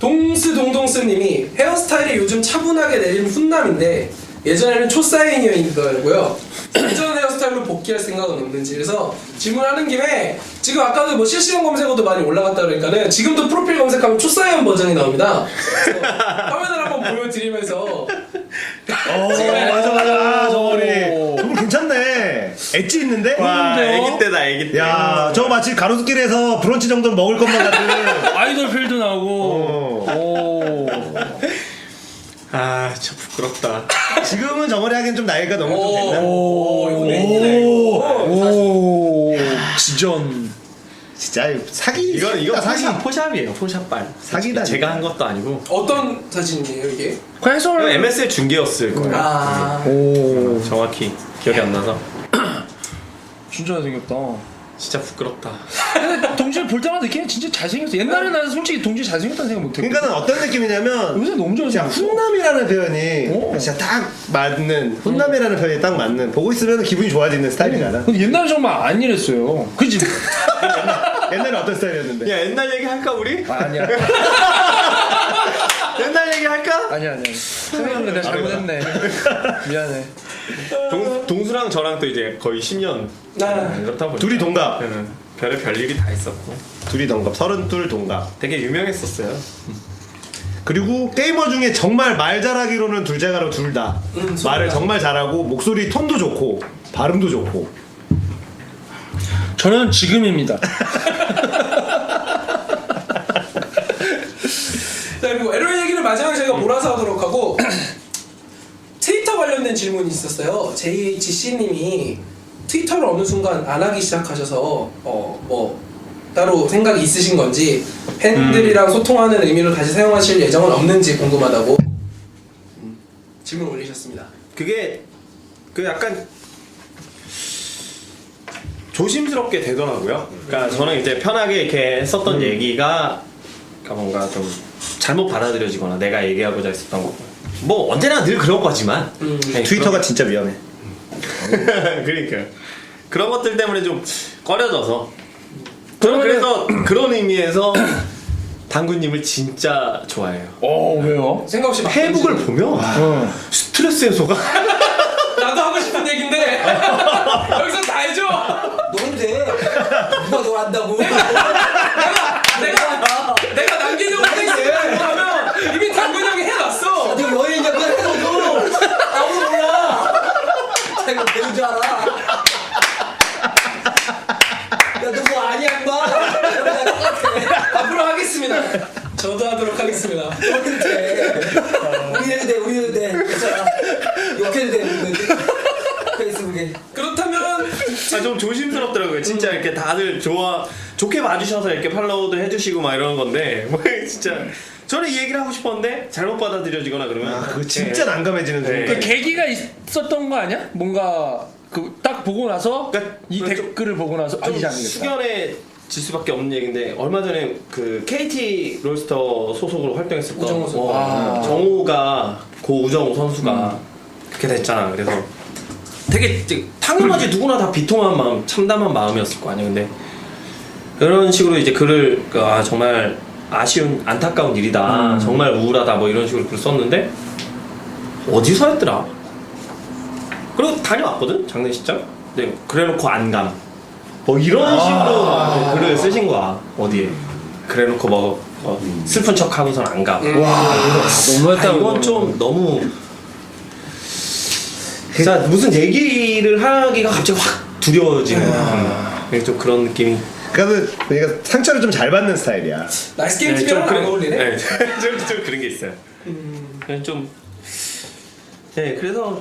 동스동동스님이 헤어스타일이 요즘 차분하게 내린 훈남인데 예전에는 초사인이었고요. 예전 헤어스타일로 복귀할 생각은 없는지. 그래서 질문하는 김에 지금 아까도 뭐 실시간 검색어도 많이 올라갔다 그러니까는 지금도 프로필 검색하면 초사인 버전이 나옵니다. 그래서 화면을 한번 보여드리면서 맞아 저거리 저거 괜찮네. 엣지 있는데? 와 애기 때다 애기 때. 야 저거 마치 가로수길에서 브런치 정도는 먹을 것만 같은. 아이돌 필드 나오고. 오. 아 진짜 부끄럽다. 지금은 저거리 하기엔 좀 나이가 너무 좀 됐나? 이거 웬일이네 이거. 오. 지전. 진짜 사기. 이거 사기. 포샵이에요. 포샵발. 사기다, 제가 진짜. 한 것도 아니고. 어떤 사진이에요 이게? 그냥 해설. MS의 중계였을 거예요. 아 오 정확히 기억이 안 나서. 진짜 잘생겼다. 진짜 부끄럽다. 근데 동준이 볼 때마다 느끼는 진짜 잘생겼어. 옛날에 나는 솔직히 동준이 잘생겼다는 생각 못했고. 그러니까는 어떤 느낌이냐면 요새 너무 진짜 잘생겼어. 훈남이라는 표현이 오. 진짜 딱 맞는 훈남이라는 표현이 딱 맞는 보고 있으면 기분이 좋아지는 스타일이잖아. 근데 옛날에 정말 안 이랬어요. 그지? 옛날에 어떤 스타일이었는데? 야 옛날 얘기 할까 우리? 아니야. 옛날 얘기 할까? 아니야. 생각해보니까 내가 잘못했네. 미안해. 동수랑 저랑 또 이제 거의 10년 이렇다 보니까 둘이 동갑. 별의 별일이 다 있었고 둘이 동갑, 32 동갑. 되게 유명했었어요. 그리고 게이머 중에 정말 말 잘하기로는 둘째가로 둘 다. 말을 정말 잘하고 목소리 톤도 좋고 발음도 좋고. 저는 지금입니다. 자 그리고 LOL 얘기를 마지막에 저희가 몰아서 하도록 하고 트위터 관련된 질문이 있었어요. JHC님이 트위터를 어느 순간 안 하기 시작하셔서 뭐 따로 생각이 있으신 건지 팬들이랑 소통하는 의미로 다시 사용하실 예정은 없는지 궁금하다고 질문 올리셨습니다. 그게 그 약간 조심스럽게 되더라고요. 그러니까 저는 이제 편하게 이렇게 했었던 얘기가 그러니까 뭔가 좀 잘못 받아들여지거나 내가 얘기하고자 했었던 거. 뭐 언제나 늘 그런 거지만 네, 트위터가 진짜 위험해. 그러니까 그런 것들 때문에 좀 꺼려져서 저는 그래서 그런 의미에서 당구님을 진짜 좋아해요. 왜요? 생각 없이 막 페북을 던지는- 보면 스트레스 해소가 나도 하고 싶은 얘긴데 여기서 다 해줘. 너는 돼. 누가 널 안다고. 내가 남기려고 했는데 하면 이미 당근 형이 해놨어. 지금 여행 약간 해놓고 아무도 몰라. 자기가 배운 줄 알아. 야, 너 뭐 아니야, 인마. 이러면 똑같아. 앞으로 하겠습니다. 저도 하도록 하겠습니다. 너는 돼. 우리는 돼. 괜찮아. 욕해도 돼, 우리는 돼. 페이스북에. 그렇다면 좀 조심스럽더라고요. 진짜 이렇게 다들 좋게 봐주셔서 이렇게 팔로우도 해주시고 막 이러는 건데 뭐 진짜 저는 이 얘기를 하고 싶었는데 잘못 받아들여지거나 그러면 그거 진짜 난감해지는 네. 순간. 그 계기가 있었던 거 아니야? 뭔가 그 딱 보고 나서 그러니까 이 좀- 댓글을 보고 나서 좀 아니지 않겠다. 숙연해질 수밖에 없는 얘기인데 얼마 전에 그 KT 롤스터 소속으로 활동했었던 우정우 선수. 정우가 고 우정우 선수가 그렇게 됐잖아. 그래서 되게 당연하지 누구나 다 비통한 마음, 참담한 마음이었을 거 아니야. 근데 그런 식으로 이제 글을 정말 아쉬운 안타까운 일이다. 정말 우울하다. 뭐 이런 식으로 글을 썼는데 어디서 했더라? 그리고 다녀왔거든 장례식장. 근데 그래놓고 안 감. 뭐 이런 식으로 글을 쓰신 거야. 어디에? 그래놓고 뭐 슬픈 척 하고선 안 감. 너무했다. 이건 좀 너무. 자 무슨 얘기를 하기가 갑자기 확 두려워지는 좀 그런 느낌이. 그러니까 상처를 좀 잘 받는 스타일이야. 나이스 게임 TV랑 안 어울리네. 네, 좀 그런 게 있어요. 좀. 네, 그래서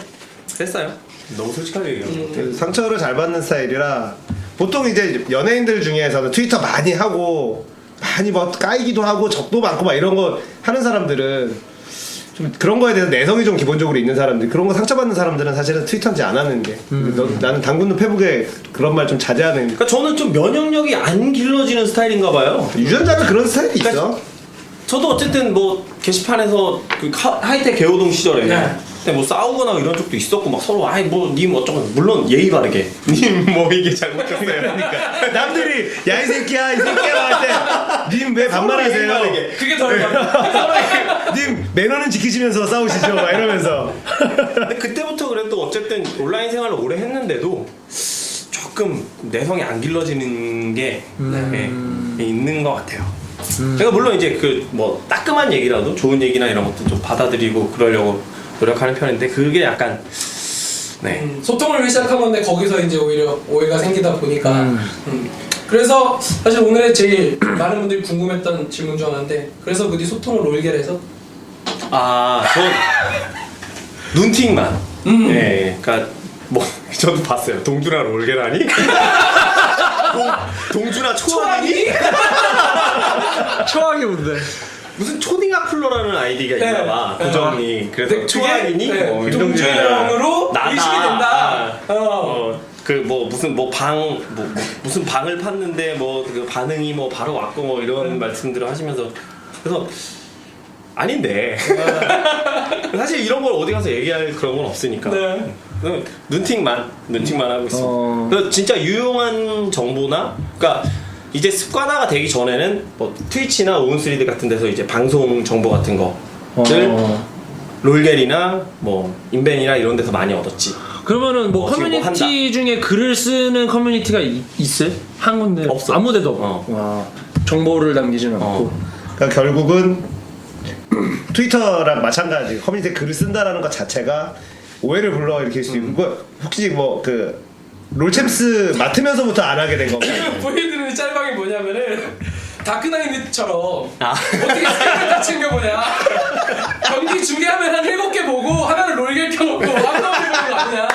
그랬어요. 너무 솔직하게 얘기하면. 상처를 잘 받는 스타일이라 보통 이제 연예인들 중에서는 트위터 많이 하고 많이 뭐 까이기도 하고 적도 많고 막 이런 거 하는 사람들은 좀 그런 거에 대해서 내성이 좀 기본적으로 있는 사람들, 그런 거 상처받는 사람들은 사실은 트위터인지 안 하는 게. 나는 당근도 페북에 그런 말 좀 자제하는. 그러니까 저는 좀 면역력이 안 길러지는 스타일인가 봐요. 유전자는 그런 스타일이 있어. 그러니까 저도 어쨌든 뭐 게시판에서 그 하이텍 개호동 시절에 네. 그때 뭐 싸우거나 이런 적도 있었고 막 서로 아이 뭐 님 어쩌고 물론 예의 바르게 님 뭐 이게 잘못했어요. 그러니까 남들이 야 이 새끼야 이 새끼야 할 때 님 왜 반말하세요? 그게 덜 님 매너는 지키시면서 싸우시죠 막 이러면서. 근데 그때부터 그래도 어쨌든 온라인 생활을 오래 했는데도 조금 내성이 안 길러지는 게 있는 것 같아요. 제가 물론 이제 그 뭐 따끔한 얘기라도 좋은 얘기나 이런 것도 좀 받아들이고 그러려고 노력하는 편인데 그게 약간 소통을 위해 시작한 건데 거기서 이제 오히려 오해가 생기다 보니까 그래서 사실 오늘의 제일 많은 분들이 궁금했던 질문 중 하나인데 그래서 그 뒤 소통을 롤게를 해서 저 눈팅만 그러니까 뭐 저도 봤어요. 동준아 롤게라니 동준아 초학이니? 초학이 뭔데? 무슨 초딩아 쿨러라는 아이디가 있나봐. 고정이. 그래서 초학이니? 동준이 형으로 나다. 의식이 된다. 그 뭐 무슨 무슨 방을 팠는데 뭐 그 반응이 뭐 바로 왔고 뭐 이런 말씀들을 하시면서 그래서 아닌데 사실 이런 걸 어디 가서 얘기할 그런 건 없으니까 네. 눈팅만 하고 있어. 그래서 진짜 유용한 정보나 그러니까 이제 습관화가 되기 전에는 뭐 트위치나 오운3D 같은 데서 이제 방송 정보 같은 거를 롤겔이나 뭐 인벤이나 이런 데서 많이 얻었지. 그러면은 뭐 지금 뭐 커뮤니티 중에 글을 쓰는 커뮤니티가 있어요? 한 군데 없어. 아무데도 없고 와, 정보를 남기지는 않고. 그러니까 결국은 트위터랑 마찬가지 커뮤니티에 글을 쓴다라는 것 자체가 오해를 불러일으킬 수 있고 혹시 뭐 그 롤챔스 맡으면서부터 안 하게 된 건가요? 보여드리는 짤방이 뭐냐면은 다크나이트처럼 어떻게 스킬을 다 챙겨보냐. 경기 중계하면 한 7개 보고 하나는 롤겔 켜놓고 한가운데 보는 거 아니냐.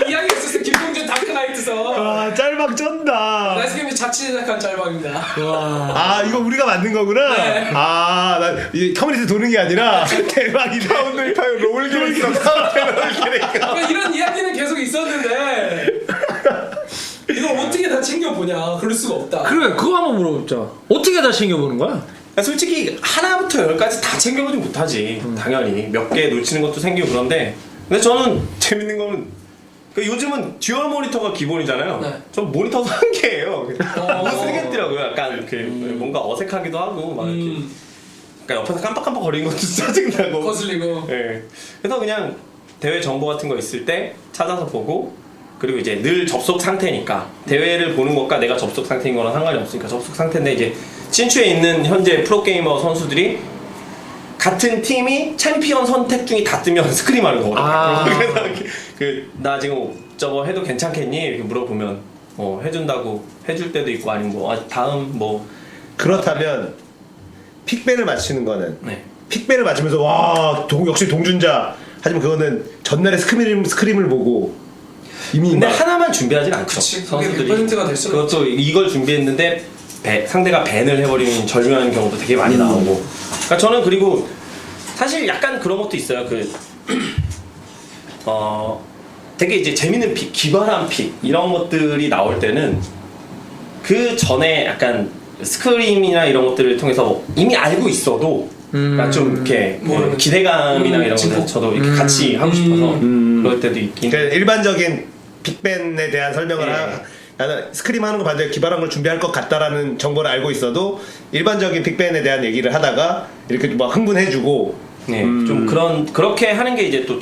이야기 있었어. 김동준 다크나이트서. 아 짤막 쩐다. 나이스 게임이 자취 시작한 짤방입니다. 아 이거 우리가 만든 거구나. 네. 아나 커뮤니티 도는 게 아니라 대박이다. 오늘 롤ጌ를 그러니까 이런 이야기는 계속 있었는데 이거 어떻게 다 챙겨보냐. 그럴 수가 없다. 그래 그거 한번 물어보자. 어떻게 다 챙겨보는 거야? 솔직히 하나부터 열까지 다 챙겨보지 못하지. 당연히 몇 개 놓치는 것도 생기고 그런데 근데 저는 재밌는 거는 요즘은 듀얼 모니터가 기본이잖아요. 네. 전 모니터도 한 개예요. 못 쓰겠더라고요. 약간 이렇게 뭔가 어색하기도 하고 막 이렇게 그러니까 옆에서 깜빡깜빡 거리는 것도 짜증나고 거슬리고. 네. 그래서 그냥 대회 정보 같은 거 있을 때 찾아서 보고 그리고 이제 늘 접속 상태니까 대회를 보는 것과 내가 접속 상태인 거랑 상관이 없으니까 접속 상태인데 이제 친추에 있는 현재 프로게이머 선수들이 같은 팀이 챔피언 선택 중이 다 뜨면 스크림하는 거거든요. 그래서 나 지금 저거 해도 괜찮겠니? 이렇게 물어보면 해준다고 해줄 때도 있고 아니면 뭐 다음 뭐 그렇다면 픽밴을 맞추는 거는 네. 픽밴을 맞추면서 와 역시 동준자 하지만 그거는 전날에 스크림을 보고 이미 근데 막 하나만 준비하진 않죠. 그치, 그게 선수들이 100%가 될 수는 그것도 이걸 준비했는데 상대가 밴을 해버리면 절묘한 경우도 되게 많이 나오고. 그러니까 저는 그리고 사실 약간 그런 것도 있어요. 되게 이제 재밌는 픽, 기발한 픽 이런 것들이 나올 때는 그 전에 약간 스크림이나 이런 것들을 통해서 이미 알고 있어도 그러니까 좀 이렇게 기대감이나 이런 것들 저도 이렇게 같이 하고 싶어서 그럴 때도 있긴. 그러니까 일반적인 빅밴에 대한 설명을 나는 스크림 하는 거 반대로 기발한 걸 준비할 것 같다라는 정보를 알고 있어도 일반적인 빅밴에 대한 얘기를 하다가 이렇게 막 흥분해주고 네, 좀 그렇게 하는 게 이제 또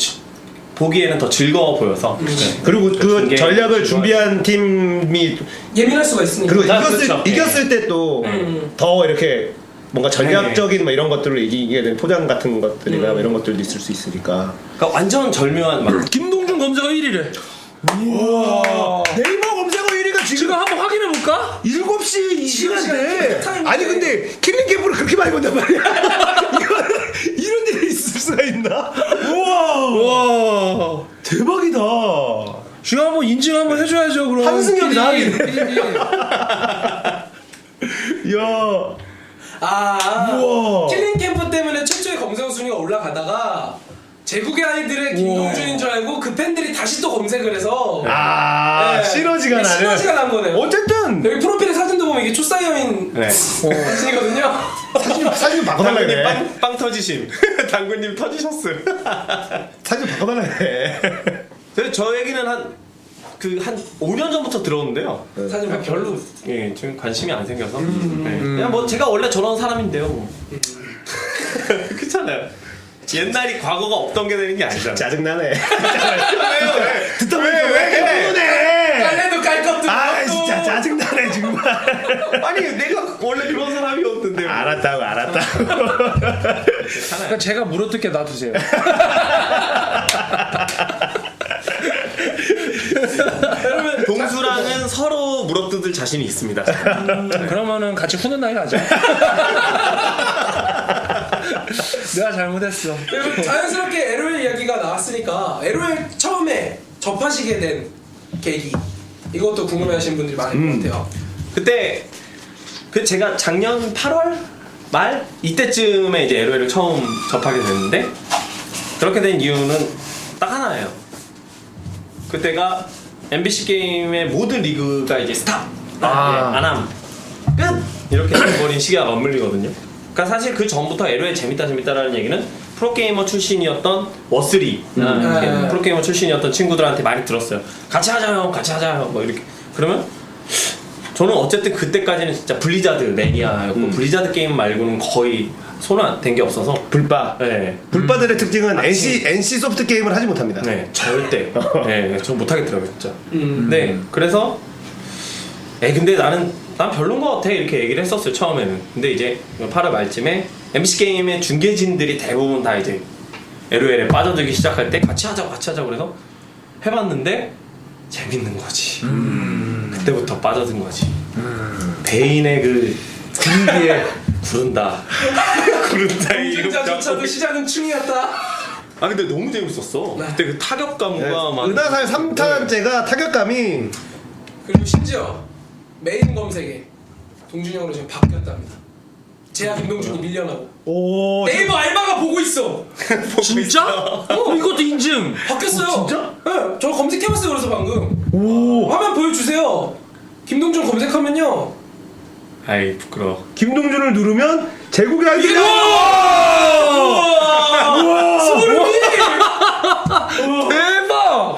보기에는 더 즐거워 보여서. 네. 그리고 그 중계 전략을 좋아요. 준비한 팀이 예민할 수가 있으니까. 그리고 그렇죠. 이겼을 때 또 더 이렇게 뭔가 전략적인 뭐 이런 것들로 이기게 된 포장 같은 것들이나 뭐 이런 것들도 있을 수 있으니까. 그러니까 완전 절묘한 막 김동준 검색어 1위래. 우와 네이버 검색어 1위가 지금 한번 확인해 볼까? 7시 이 시간대. 타임인데. 아니 근데 킬링 캠프를 그렇게 많이 본단 말이야. 이런 일이 있을 수가 있나? 우와 대박이다. 지금 한번 인증 한번 해줘야죠. 그럼 한승혁 나하긴 해. 1위. 야 우와. 킬링 캠프 때문에 최초의 검색어 순위가 올라가다가 제국의 아이들의 김동준인 줄 알고 그 팬들이 다시 또 검색을 해서 시너지가 나는. 시너지가 난 거네요. 어쨌든 여기 프로필 사진도 보면 이게 초사여인 네. 사진이거든요. 사진 바꿔달라 당구님 그래. 빵 터지심. 당구님 터지셨음. 사진 바꿔달라 그래. 그래서 저 얘기는 한 5년 전부터 들었는데요. 사진 막 별로. 예, 지금 관심이 안 생겨서. 네. 그냥 뭐 제가 원래 저런 사람인데요. 뭐. 그렇잖아요. 옛날이 과거가 없던 게 되는 게 아니잖아요. 짜증나네. 왜요? 듣다 보니까 왜 흥분해? 깔래도 깔 것도 아 없고. 진짜 짜증나네 정말. 아니 내가 원래 그런 사람이었는데. 알았다고. 그러니까 제가 물어뜯게 놔두세요. 동수랑은 서로 물어뜯을 자신이 있습니다. 그러면은 같이 후는 나이 가자. 내가 잘못했어. 그리고 자연스럽게 LOL 이야기가 나왔으니까 LOL 처음에 접하시게 된 계기 이것도 궁금해하시는 분들이 많을 것 같아요. 그때 그 제가 작년 8월 말 이때쯤에 이제 LOL을 처음 접하게 됐는데 그렇게 된 이유는 딱 하나예요. 그때가 MBC 게임의 모든 리그가 이제 스탑 안함 끝 이렇게 돼버린 시기가 맞물리거든요. 그러니까 사실 그 전부터 LOL 재밌다라는 얘기는 프로게이머 출신이었던 워스리 프로게이머 출신이었던 친구들한테 많이 들었어요. 같이 하자요 뭐 이렇게. 그러면 저는 어쨌든 그때까지는 진짜 블리자드 매니아였고 블리자드 게임 말고는 거의 손 안 댄 게 없어서 불바. 네. 불바들의 특징은 NC 소프트 게임을 하지 못합니다. 네, 절대. 네, 저 못하겠더라고요, 진짜. 네, 그래서, 근데 난 별론 거 같아. 이렇게 얘기를 했었어요, 처음에는. 근데 이제 8월 말쯤에 MBC 게임의 중계진들이 대부분 다 이제 LOL에 빠져들기 시작할 때 같이 하자고 그래서 해봤는데 재밌는 거지. 그때부터 빠져든 거지. 베인의 그 분위기에 구른다. 경쟁자조차도 시작은 충이었다. 아 근데 너무 재밌었어. 네. 그때 그 타격감과 막 은하살 3탄째가 타격감이 그리고 심지어 메인 검색에 동준형으로 지금 바뀌었답니다. 제야 김동준이 밀려나고 오 네이버 알바가 보고 있어. 진짜? 이것도 인증. 바뀌었어요. 진짜? 네, 저 검색해봤어요. 그래서 방금 오 화면 보여주세요. 김동준 검색하면요. 아이 부끄러워. 김동준을 누르면 제국의 아이들 소름이. 대박.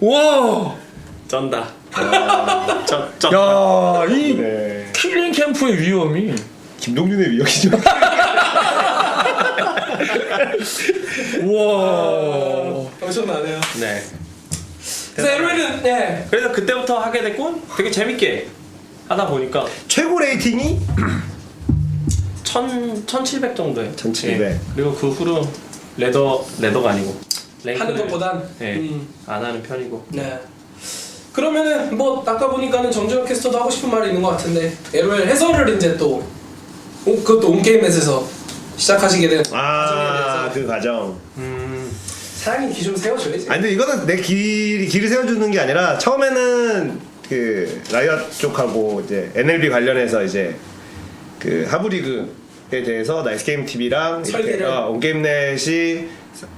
와. 쩐다. 야이 네. 킬링 캠프의 위험이. 김동준의 위력이죠. 와. 엄청나네요. 네. 그래서 LOL은 네. 그래서 그때부터 하게 됐고 되게 재밌게 하다 보니까 최고 레이팅이 1700 정도에 1700. 그리고 그 후로 레더가 아니고 하는 것보단 네, 안 하는 편이고. 네. 그러면은 뭐 아까 보니까는 정재혁 캐스터도 하고 싶은 말이 있는 것 같은데 LOL 해설을 이제 또 그것도 온게임넷에서 시작하시게 된 과정에 대해서 그 과정. 사장님 기 좀 세워줘야지. 아니 근데 이거는 내 길을 세워주는 게 아니라 처음에는 그 라이엇 쪽하고 이제 NLB 관련해서 이제 그 하브리그에 대해서 나이스 게임 TV랑 설계를. 온게임넷이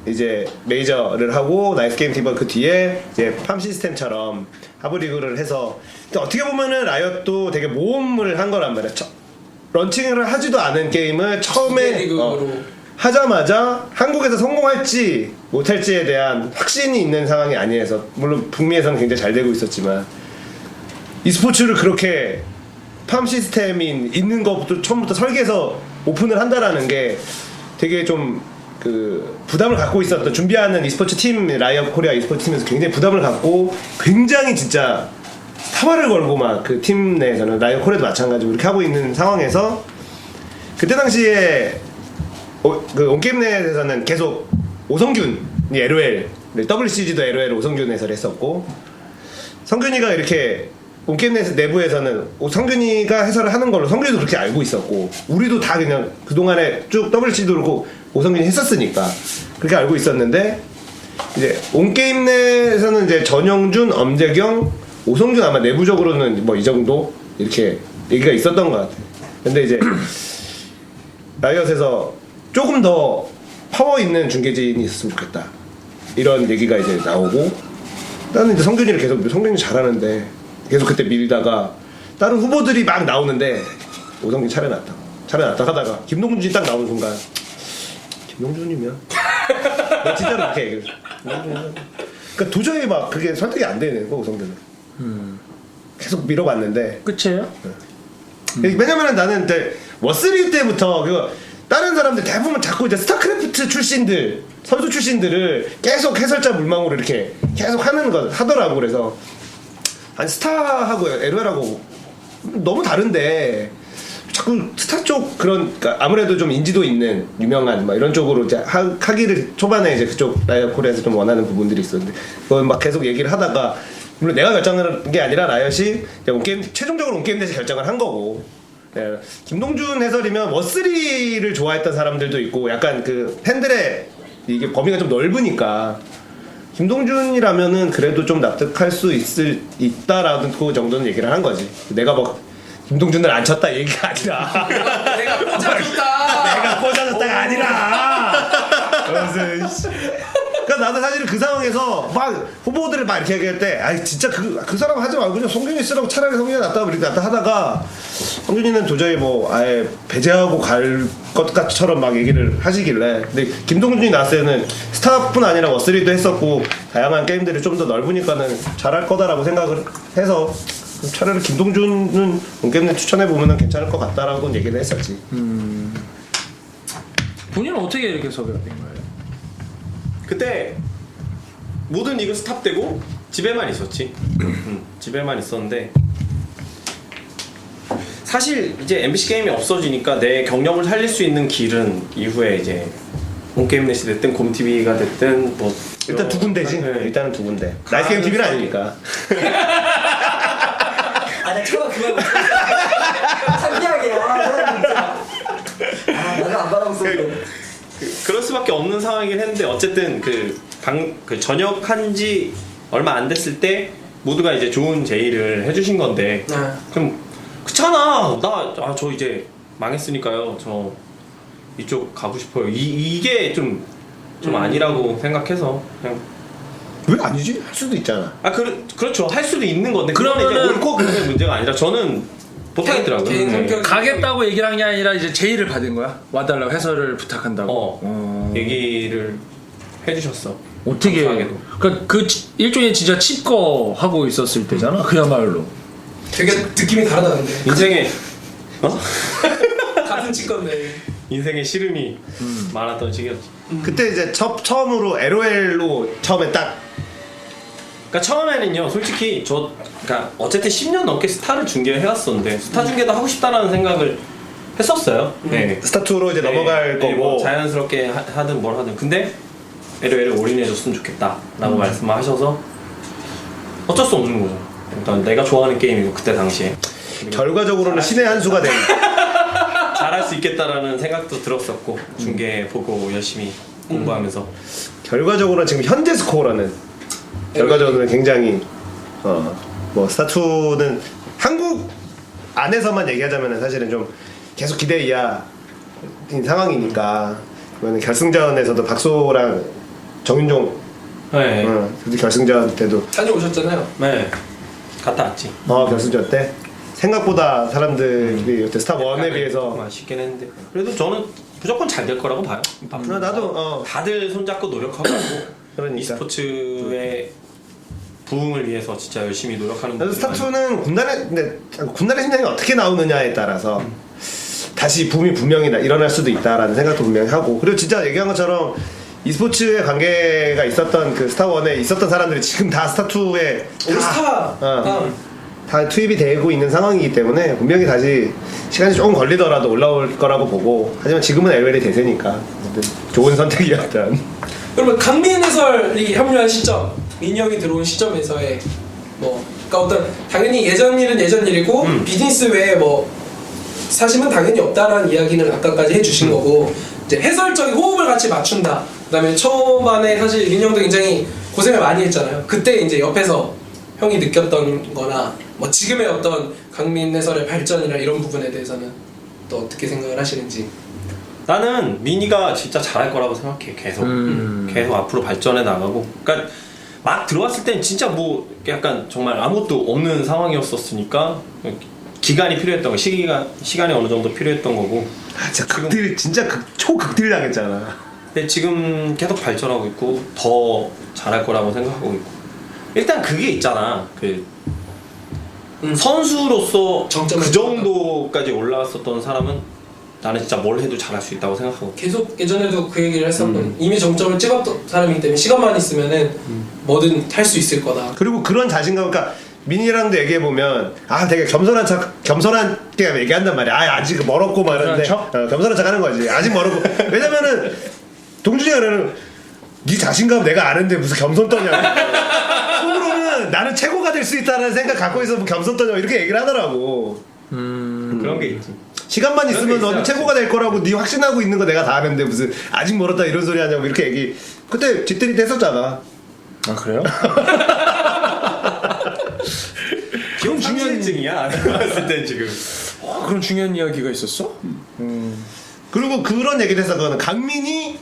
이제 메이저를 하고 나이스 게임 TV가 그 뒤에 이제 팜 시스템처럼 하브리그를 해서 어떻게 보면은 라이엇도 되게 모험을 한 거란 말이야. 런칭을 하지도 않은 게임을 처음에 리그로 하자마자 한국에서 성공할지 못할지에 대한 확신이 있는 상황이 아니어서 물론 북미에서는 굉장히 잘 되고 있었지만 e스포츠를 그렇게 팜 시스템이 있는 것부터 처음부터 설계해서 오픈을 한다라는 게 되게 좀 그 부담을 갖고 있었던 준비하는 e스포츠 팀 라이엇 코리아 e스포츠 팀에서 굉장히 부담을 갖고 굉장히 진짜 사활을 걸고 막 그 팀 내에서는 라이엇 코리아도 마찬가지로 이렇게 하고 있는 상황에서 그때 당시에 그 온게임넷에서는 계속 오성균이 LOL, WCG도 LOL 오성균 해설했었고 성균이가 이렇게 온게임넷 내부에서는 성균이가 해설을 하는 걸로 성균이도 그렇게 알고 있었고 우리도 다 그냥 그동안에 쭉 WCG도 그렇고 오성균이 했었으니까 그렇게 알고 있었는데 이제 온게임넷에서는 이제 전영준, 엄재경, 오성균 아마 내부적으로는 뭐 이 정도 이렇게 얘기가 있었던 것 같아요. 근데 이제 라이엇에서 조금 더 파워 있는 중계진이 있었으면 좋겠다 이런 얘기가 이제 나오고 나는 이제 성균이를 계속 성균이 잘하는데 계속 그때 밀다가 다른 후보들이 막 나오는데 오성균 차려놨다 하다가 김동준이 딱 나오는 순간 김동준이면 나 진짜로 이렇게 얘기했어. 그러니까 도저히 막 그게 설득이 안 되는 거 오성균은 계속 밀어봤는데 끝이에요? 왜냐면은 나는 이제 워스리 때부터 그 다른 사람들 대부분 자꾸 이제 스타크래프트 출신들 선수 출신들을 계속 해설자 물망으로 이렇게 계속 하는 거 하더라고. 그래서 아니 스타하고 LOL하고 너무 다른데 자꾸 스타 쪽 그런 그러니까 아무래도 좀 인지도 있는 유명한 막 이런 쪽으로 이제 하기를 초반에 이제 그쪽 라이엇 코리아에서 좀 원하는 부분들이 있었는데 그걸 막 계속 얘기를 하다가 물론 내가 결정한 게 아니라 라이엇이 온게임 최종적으로 온게임넷에서 결정을 한 거고. 네, 김동준 해설이면 워스리를 좋아했던 사람들도 있고 약간 그 팬들의 이게 범위가 좀 넓으니까 김동준이라면은 그래도 좀 납득할 수 있다라는 그 정도는 얘기를 한 거지. 내가 뭐 김동준을 안 쳤다 얘기가 아니라 내가 꽂아줬다. 내가 꽂아줬다가 아니라. 그러니까 나도 사실은 그 상황에서 막 후보들을 막 이렇게 얘기할 때, 아 진짜 그 사람 하지 말고 그냥 성균이 쓰라고 차라리 성균이 낫다 이렇게 낫다 하다가 성균이는 도저히 뭐 아예 배제하고 갈 것처럼 막 얘기를 하시길래, 근데 김동준이 나왔을 때는 스타뿐 아니라 워스리도 했었고 다양한 게임들이 좀 더 넓으니까는 잘할 거다라고 생각을 해서 차라리 김동준은 온게임넷 추천해 보면은 괜찮을 것 같다라고 얘기를 했었지. 본인은 어떻게 이렇게 섭외가 된 거예요? 그때 모든 리그 스탑되고 집에만 있었지. 집에만 있었는데 사실 이제 MBC 게임이 없어지니까 내 경력을 살릴 수 있는 길은 이후에 이제 온게임넷이 됐든 곰TV가 됐든 뭐 일단 두 군데지. 네. 일단은 두 군데. 나이스게임 TV는 아니니까. 나 처음 그말 못했어. 창피하게. 나도 안 바라고 썼는데. 그럴 수밖에 없는 상황이긴 했는데 어쨌든 그 전역한 지 얼마 안 됐을 때 모두가 이제 좋은 제의를 해주신 건데 좀 그렇잖아. 저 이제 망했으니까요. 저 이쪽 가고 싶어요. 이게 좀 아니라고 생각해서 그냥 왜 아니지? 할 수도 있잖아. 그렇죠. 할 수도 있는 건데 그러면 이제 옳고 그름의 문제가 아니라 저는 못하겠더라고요. 개인 성격 가겠다고 얘기를 한 게 아니라 이제 제의를 받은 거야? 와달라고 해설을 부탁한다고. 얘기를 해주셨어. 어떻게? 감사하게도. 그러니까 그 일종의 진짜 칩거 하고 있었을 때잖아. 그야말로. 되게 느낌이 다르다는데. 인생에 같은 찍건데. 인생에 시름이 많았던 시기였지. 그때 이제 처음으로 LOL로 처음에 딱 그러니까 처음에는요, 솔직히 그러니까 어쨌든 10년 넘게 스타를 중계를 해왔었는데 스타 중계도 하고 싶다라는 생각을 했었어요. 네. 스타2로 이제 넘어갈 네, 거고. 뭐 자연스럽게 하든 뭘 하든. 근데 LOL을 올인해줬으면 좋겠다라고 말씀을 하셔서 어쩔 수 없는 거죠. 일단 내가 좋아하는 게임이고 그때 당시에 결과적으로는 신의 한 수가 된. 잘할 수 있겠다라는 생각도 들었었고 중계 보고 열심히 공부하면서 결과적으로는 지금 현재 스코어라는 결과적으로는 굉장히 뭐 스타2는 한국 안에서만 얘기하자면 사실은 좀 계속 기대 이하인 상황이니까. 그러면 결승전에서도 박소랑 정윤종 네, 그래도 결승전 때도 다녀오셨잖아요. 네. 갔다 왔지. 결승전 때 생각보다 사람들이 스타1에 비해서 아쉽긴 했는데 그래도 저는 무조건 잘 될 거라고 봐요. 나도 다들 손잡고 노력하고 있고 그러니까. e스포츠의 부흥을 위해서 진짜 열심히 노력하는 그래서 분들이 많이 스타2는 군단의 심장이 어떻게 나오느냐에 따라서 다시 붐이 분명히 일어날 수도 있다라는 생각도 분명히 하고, 그리고 진짜 얘기한 것처럼 e스포츠의 관계가 있었던 그 스타1에 있었던 사람들이 지금 다 스타2에 올스타. 다 투입이 되고 있는 상황이기 때문에 분명히 다시 시간이 조금 걸리더라도 올라올 거라고 보고, 하지만 지금은 LOL이 대세니까 좋은 선택이었던. 그러면 강민 해설이 합류한 시점, 민영이 들어온 시점에서의 뭐, 그러니까 어떤 당연히 예전 일은 예전 일이고 비즈니스 외에 뭐 사실은 당연히 없다라는 이야기는 아까까지 해주신 거고, 이제 해설적인 호흡을 같이 맞춘다. 그다음에 초반에 사실 민영도 굉장히 고생을 많이 했잖아요. 그때 이제 옆에서 형이 느꼈던-거나 뭐 지금의 어떤 강민 해설의 발전이나 이런 부분에 대해서는 또 어떻게 생각을 하시는지. 나는 미니가 진짜 잘할 거라고 생각해. 계속 앞으로 발전해 나가고. 그러니까 막 들어왔을 땐 진짜 뭐 약간 정말 아무것도 없는 상황이었었으니까 기간이 필요했던 거, 시간이 어느 정도 필요했던 거고. 진짜 초극딜 당했잖아. 근데 지금 계속 발전하고 있고 더 잘할 거라고 생각하고 있고. 일단 그게 있잖아. 선수로서 정점을 그 정도까지 올라왔었던 사람은 나는 진짜 뭘 해도 잘할 수 있다고 생각하고. 계속 예전에도 그 얘기를 했었거든. 이미 정점을 찍었던 사람이기 때문에 시간만 있으면은 뭐든 할 수 있을 거다. 그리고 그런 자신감, 그러니까 민이랑도 얘기해 보면 되게 겸손하게 얘기한단 말이야. 아직 멀었고 막 이러는데 겸손한 척하는 거지. 아직 멀었고. 왜냐면은 동준이가 그러는, 네 자신감 내가 아는데 무슨 겸손 떠냐고. 속으로는 나는 최고가 될 수 있다는 생각 갖고 있어서 뭐 겸손 떠냐고 이렇게 얘기를 하더라고. 그런 게 있지. 시간만 있으면 너는 있어야지. 최고가 될 거라고 네 확신하고 있는 거 내가 다 아는데 무슨 아직 멀었다 이런 소리 하냐고 이렇게 그때 뒷들이 했었잖아. 아 그래요? 기억 중요증이야. 봤을 땐 지금. 그런 중요한 이야기가 있었어? 그리고 그런 얘기도 했어. 그거는 강민이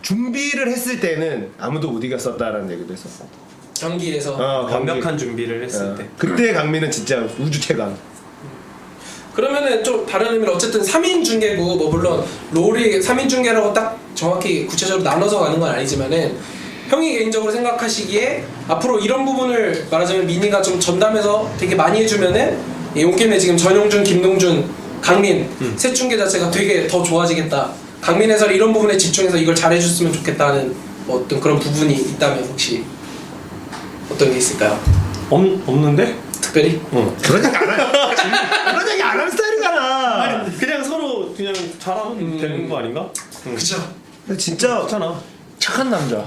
준비를 했을 때는 아무도 못 이겼었다라는 얘기도 했었어. 경기에서 완벽한 준비를 했을 때. 그때 강민은 진짜 우주 최강. 그러면은 좀 다른 의미로 어쨌든 3인 중계고 뭐 물론 롤이 3인 중계라고 딱 정확히 구체적으로 나눠서 가는 건 아니지만은 형이 개인적으로 생각하시기에 앞으로 이런 부분을 말하자면 미니가 좀 전담해서 되게 많이 해주면은 이 온게임에 지금 전용준, 김동준, 강민 셋 중계 자체가 되게 더 좋아지겠다. 강민 해설이 이런 부분에 집중해서 이걸 잘해줬으면 좋겠다는 뭐 어떤 그런 부분이 있다면 혹시 어떤 게 있을까요? 없는데? 특별히? 그런 얘기 안 해. 그런 얘기 안 하는 스타일이잖아. 아니, 그냥 서로 그냥 잘하면 되는 거 아닌가? 그죠? 진짜 그렇잖아. 착한 남자.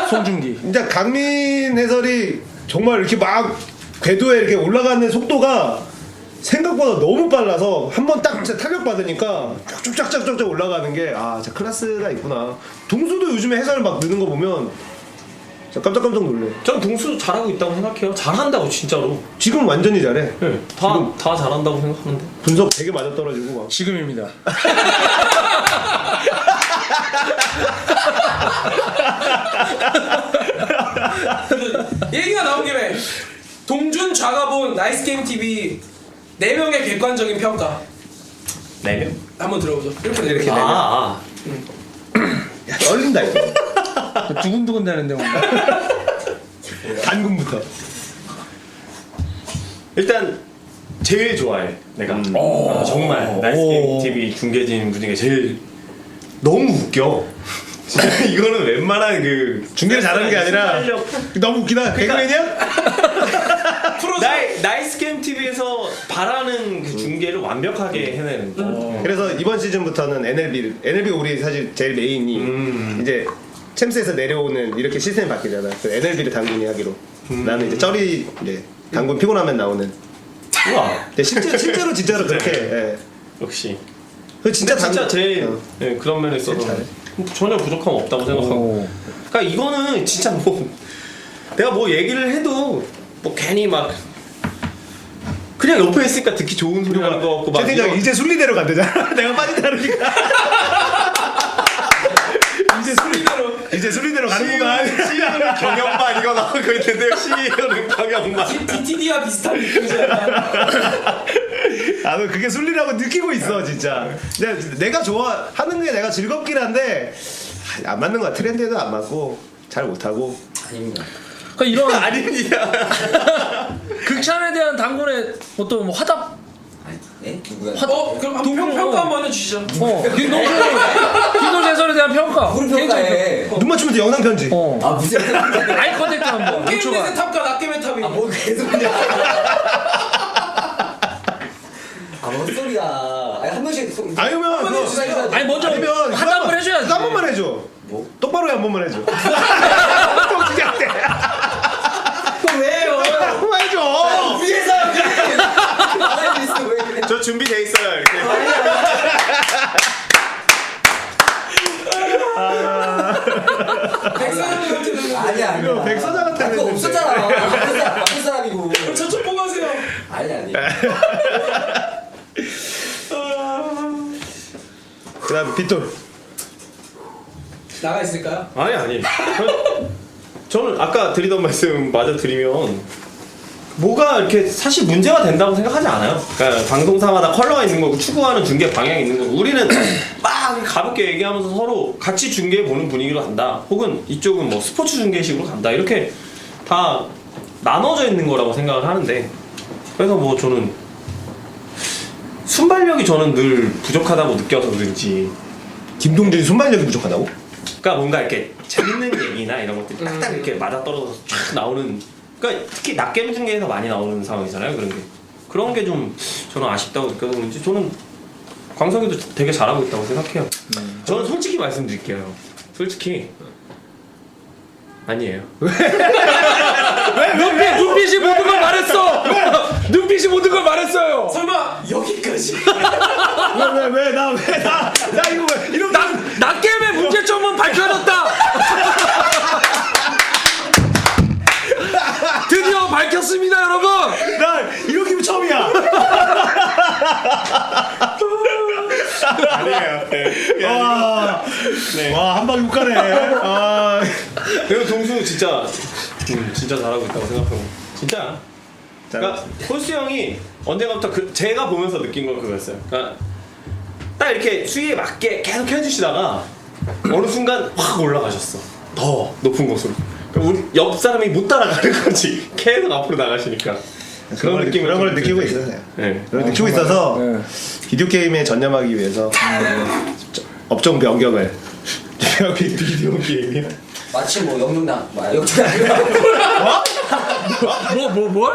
송중기. 진짜 강민 해설이 정말 이렇게 막 궤도에 이렇게 올라가는 속도가 생각보다 너무 빨라서 한 번 딱 타격 받으니까 쭉쭉쫙쫙쫙 올라가는 게 아 진짜 클래스가 있구나. 동수도 요즘에 해설 막 느는 거 보면 진짜 깜짝깜짝 놀래. 전 동수 잘하고 있다고 생각해요. 잘한다고 진짜로. 지금 완전히 잘해. 네, 다 잘한다고 생각하는데. 분석 되게 맞아떨어지고 막. 지금입니다. 얘기가 나온 김에 동준, 좌가본, 나이스게임 TV 4명의 객관적인 평가 4명? 한번 들어보죠. 이렇게 이렇게 되면 아. 야, 떨린다 이거. 두근두근 되는데 뭔가. 단군부터. 일단 제일 좋아해 내가. 정말 나이스게임 TV 중계진 분중에 제일 너무 웃겨. 진짜 이거는 웬만한 그 중계를 잘하는 게 아니라 순발력. 너무 웃기다. 개그맨이야? 나이스게임 TV에서 바라는 그 중계를 완벽하게 해내는 거. 그래서 이번 시즌부터는 NLB가 우리 사실 제일 메인이 이제 챔스에서 내려오는 이렇게 시스템이 바뀌잖아. 그 NLB를 당근이 하기로. 나는 이제 쩌리 이제 당근 피곤하면 나오는. 우와. 근데 실제로 진짜로 그렇게. 예. 역시. 그 진짜 진짜 제일 어. 네, 그런 면에 있어서 잘해. 전혀 부족함 없다고 생각하고. 그러니까 이거는 진짜 뭐 내가 뭐 얘기를 해도 뭐 괜히 막 그냥 옆에 있으니까 듣기 좋은 소리 나는 거 같고 막 채팅창 이런- 이제 순리대로 간대잖아. 내가 빠진다니까. 이제 순리대로 가는구만. 시기는 경영만 이거 나오고 있는데요. 시기는 경영만. DTD와 비슷한 느낌이지 약간. 나도 그게 순리라고 느끼고 있어 진짜. 내가 좋아하는 게 내가 즐겁긴 한데 안 맞는 거야. 트렌드에도 안 맞고 잘 못하고. 아닙니다. 그러니까 이런 아닙니다. 극찬에 대한 당군의 어떤 뭐 화답. 아니, 예? 누구야? 그럼 한번 평가 한번 해주시죠. 김동준 해설에 대한 평가. 무슨 평가해? 눈 맞추면서 영상 편지. 아 무슨 아이 컨택트 한번. 게임 5초간. 내세 탑과 낙게메 탑이 아뭔 개소리야? 아뭔 소리야? 아니 한 번씩 아니면 한번 그거 해주세요. 아니 먼저 아니면 화답을 해줘야지. 그거 한 번만 해줘. 뭐? 똑바로 해 한 번만 해줘. 똑똑하게 돼. 그거 왜요? 한 번만 해줘. 위에서 말할 수 있어 왜 그래? 저 준비돼 있어요. 이렇게. 백사람한테는 아니야 이거 아니야. 백서장한테 그거 했는데. 없었잖아. 아픈 사람이고. 저쪽 보고 하세요. 아니. 그다음 빗돌. 나가 있을까요? 아니. 저는 아까 드리던 말씀 마저 드리면 뭐가 이렇게 사실 문제가 된다고 생각하지 않아요. 그러니까 방송사마다 컬러가 있는 거고 추구하는 중계 방향이 있는 거고 우리는 막 가볍게 얘기하면서 서로 같이 중계해 보는 분위기로 간다. 혹은 이쪽은 뭐 스포츠 중계식으로 간다. 이렇게 다 나눠져 있는 거라고 생각을 하는데 그래서 뭐 저는 순발력이 저는 늘 부족하다고 느껴서 그런지 김동준이 순발력이 부족하다고? 그러니까 뭔가 이렇게 재밌는 얘기나 이런 것들이 딱딱 이렇게 맞아떨어져서 쫙 나오는 그러니까 특히 낮게임 중계에서 많이 나오는 상황이잖아요 그런 게 좀 저는 아쉽다고 느껴서 그런지 저는 광석이도 되게 잘하고 있다고 생각해요 저는 솔직히 말씀드릴게요 솔직히 아니에요 눈빛이 모든 걸 말했어. 눈빛이 모든 걸 말했어요. 설마 여기까지? 나 이거 왜 이런 낙게임의 문제점은 밝혀졌다. 막혔습니다 여러분. 나 이런 기분 처음이야. 아니에요. 네. 와, 한 방에 못 가네. 아, 그리고 동수 진짜 진짜 잘하고 있다고 생각하고 진짜. 그러니까 홀수 형이 언젠가부터 제가 보면서 느낀 건 그거였어요. 그러니까 딱 이렇게 수위에 맞게 계속 해주시다가 어느 순간 확 올라가셨어. 더 높은 곳으로. 그러니까 우리 옆 사람이 못 따라가는 거지. 계속 앞으로 나가시니까. 그런 느낌을 그런 걸 느끼고 있어요. 네. 그런 걸 느끼고 있어서 비디오 게임에 전념하기 위해서 업종 변경을. 비디오 게임이야. 마치 뭐 영등당 영등당 뭘?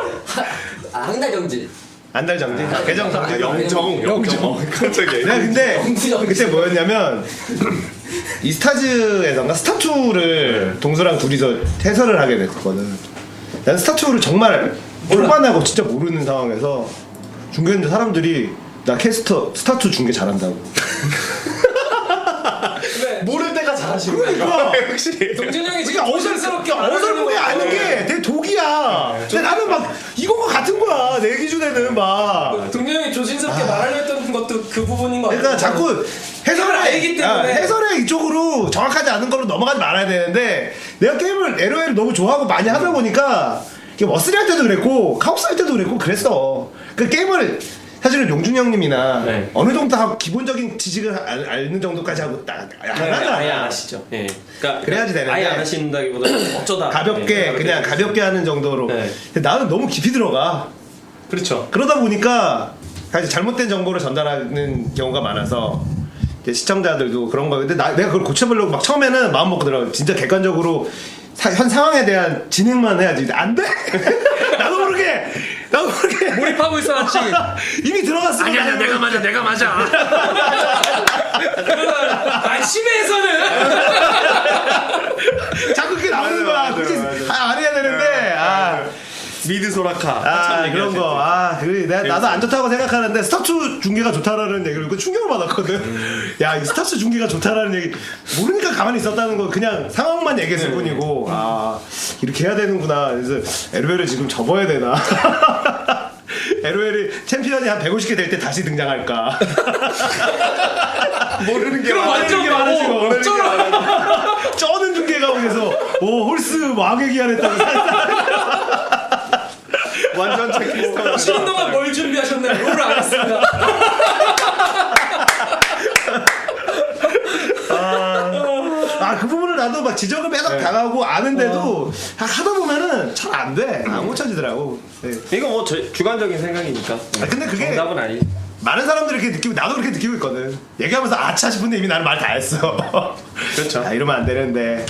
항달 정지. 안달 정지, 개정 정지. 영정. 깜짝이야. 내가 근데 그때 뭐였냐면 이 스타즈에선가 스타2를 동수랑 둘이서 해설을 하게 됐거든. 난 스타2를 정말 초반하고 진짜 모르는 상황에서 중계했는데 사람들이 나 캐스터 스타2 중계 잘한다고. 모를 때가 잘하시는 그러니까 확실히. 동준 형이 그게 지금 어설프게 아는 게 내 독이야. 근데 나는 막 이거가 같은 거야. 내 기준에는 막. 동준 형이 조심스럽게 말하려 했던 것도 그 부분인 것 같아요. 그러니까 자꾸 해설을 알기 때문에. 해설에 이쪽으로 정확하지 않은 걸로 넘어가지 말아야 되는데 내가 게임을 LOL을 너무 좋아하고 많이 하다 보니까 이게 머스리 할 때도 그랬고 카옵스 할 때도 그랬어. 그 게임을 사실은 용준이 형님이나 네. 어느 정도 하고 기본적인 지식을 알는 정도까지 하고 딱 안 하잖아. 아예 안 하시죠. 예. 그러니까 그래야지 되는데. 아예 안 하신다기보다 어쩌다 가볍게 그냥 가볍게 하는 정도로. 네. 근데 나는 너무 깊이 들어가. 그렇죠. 그러다 보니까 사실 잘못된 정보를 전달하는 경우가 많아서 이제 시청자들도 그런 거. 근데 내가 그걸 고쳐보려고 막 처음에는 마음 먹고 들어가. 진짜 객관적으로 현 상황에 대한 진행만 해야지. 안 돼. 나도 모르게 몰입하고 있어야지. 이미 들어갔어. 아니야 내가 맞아. 심해에서는 자꾸 그게 나오는 거야. 굳이 안 해야 되는데. 미드 소라카. 그런 거. 나도 안 좋다고 생각하는데 스타2 중계가 좋다라는 얘기를 듣고 충격을 받았거든. 야, 이 스타2 중계가 좋다라는 얘기 모르니까 가만히 있었다는 거 그냥 상황만 얘기했을 뿐이고. 이렇게 해야 되는구나. 그래서 LOL을 지금 접어야 되나. LOL이 챔피언이 한 150개 될 때 다시 등장할까. 모르는 게 그럼 완전 많아지고 모르는 게 쩔어. 많아지고. 쩌는 중계가 오면서 홀스 왕의 기한했다고. 완전 체크리스트. 쉬는 동안 뭘 준비하셨나요? 롤을 안 했습니다. 그 부분을 나도 막 지적을 매달 당하고 아는데도 하다 보면은 잘 안 돼. 안 고쳐지더라고. 네. 이거 뭐 주관적인 생각이니까. 근데 그게 정답은 아니. 많은 사람들이 이렇게 느끼고 나도 그렇게 느끼고 있거든. 얘기하면서 아차 싶은데 이미 나는 말 다 했어. 그렇죠. 이러면 안 되는데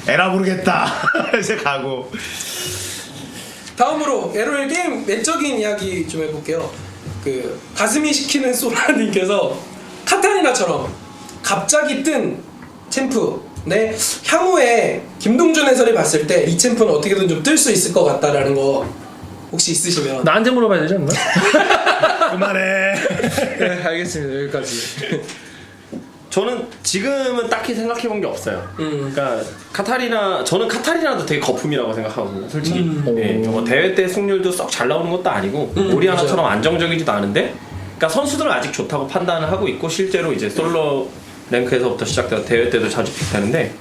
에라 모르겠다. 이제 가고. 다음으로 LOL 게임 내적인 이야기 좀 해볼게요. 그 가슴이 시키는 소라님께서 카타리나처럼 갑자기 뜬 챔프인데 향후에 김동준 해설이 봤을 때 이 챔프는 어떻게든 좀 뜰 수 있을 것 같다라는 거 혹시 있으시면 나한테 물어봐야 되지 않나? 그만해. 네, 알겠습니다. 여기까지. 저는 지금은 딱히 생각해본 게 없어요. 그러니까 저는 카타리나도 되게 거품이라고 생각하거든요. 솔직히. 뭐 대회 때 승률도 썩 잘 나오는 것도 아니고 오리아나처럼 안정적이지도 않은데, 그러니까 선수들은 아직 좋다고 판단을 하고 있고 실제로 이제 솔로 랭크에서부터 시작돼서 대회 때도 자주 픽되는데,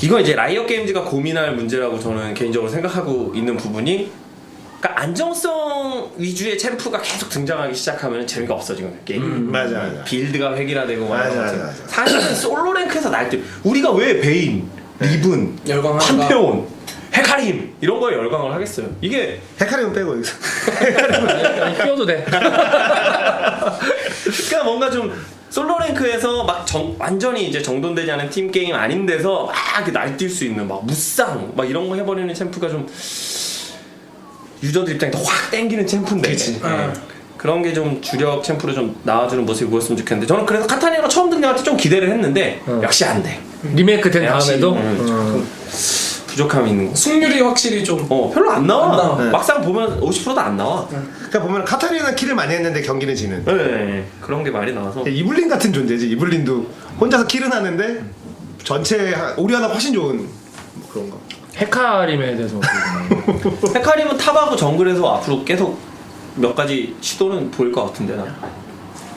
이건 이제 라이엇 게임즈가 고민할 문제라고 저는 개인적으로 생각하고 있는 부분이, 그러니까 안정성 위주의 챔프가 계속 등장하기 시작하면 재미가 없어지거든요, 게임. 맞아. 빌드가 획일화되고 맞아. 사실은 솔로 랭크에서 날 때 우리가 왜 베인, 리븐, 열광하는가? 판테온, 헤카림 이런 거에 열광을 하겠어요. 이게 헤카림은 빼고 여기서. 끼워도 돼. 그러니까 뭔가 좀 솔로 랭크에서 막 완전히 이제 정돈되지 않은 팀 게임 아닌 데서 막 이렇게 날뛸 수 있는 막 무쌍 막 이런 거 해버리는 챔프가 좀 유저들 입장에서 확 땡기는 챔프인데. 그런 게 좀 주력 챔프로 좀 나와주는 모습이 보였으면 좋겠는데, 저는 그래서 카타리나가 처음 등장할 때 좀 기대를 했는데 역시 안 돼. 리메이크 된 역시, 다음에도 부족함이 있는 거. 승률이 확실히 좀 별로 안 나와. 안 나와. 네. 막상 보면 50%도 안 나와. 그러니까 보면 카타리나는 킬을 많이 했는데 경기는 지는. 네. 그런 게 많이 나와서. 이블린 같은 존재지. 이블린도 혼자서 킬은 하는데 전체 오리아나 훨씬 좋은 뭐 그런 거. 헤카림에 대해서 어떻게 생각해요? 헤카림은 탑하고 정글에서 앞으로 계속 몇 가지 시도는 보일 것 같은데 나.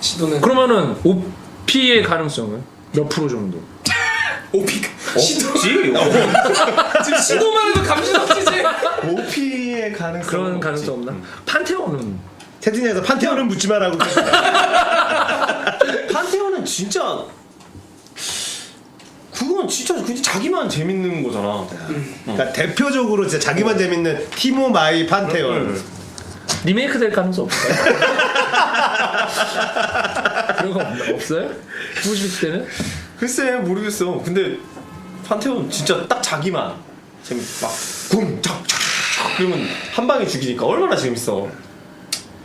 시도는 그러면은 OP의 가능성은 몇 프로 정도? 오피가 시도 없지? 지금 시도만 해도 감지덕지지. OP의 가능성 그런 가능성 없나? 판테온은 채팅창에서 판테온은 묻지 말라고. 판테온은 진짜 그건 진짜 그냥 자기만 재밌는 거잖아. 그러니까 대표적으로 진짜 자기만 재밌는 티모 마이 판테온. 리메이크 될 가능성 없어요? 그런 거 없어요? 보고 싶을 때는? 글쎄 모르겠어. 근데 판테온 진짜 딱 자기만 막궁착착 그러면 한 방에 죽이니까 얼마나 재밌어.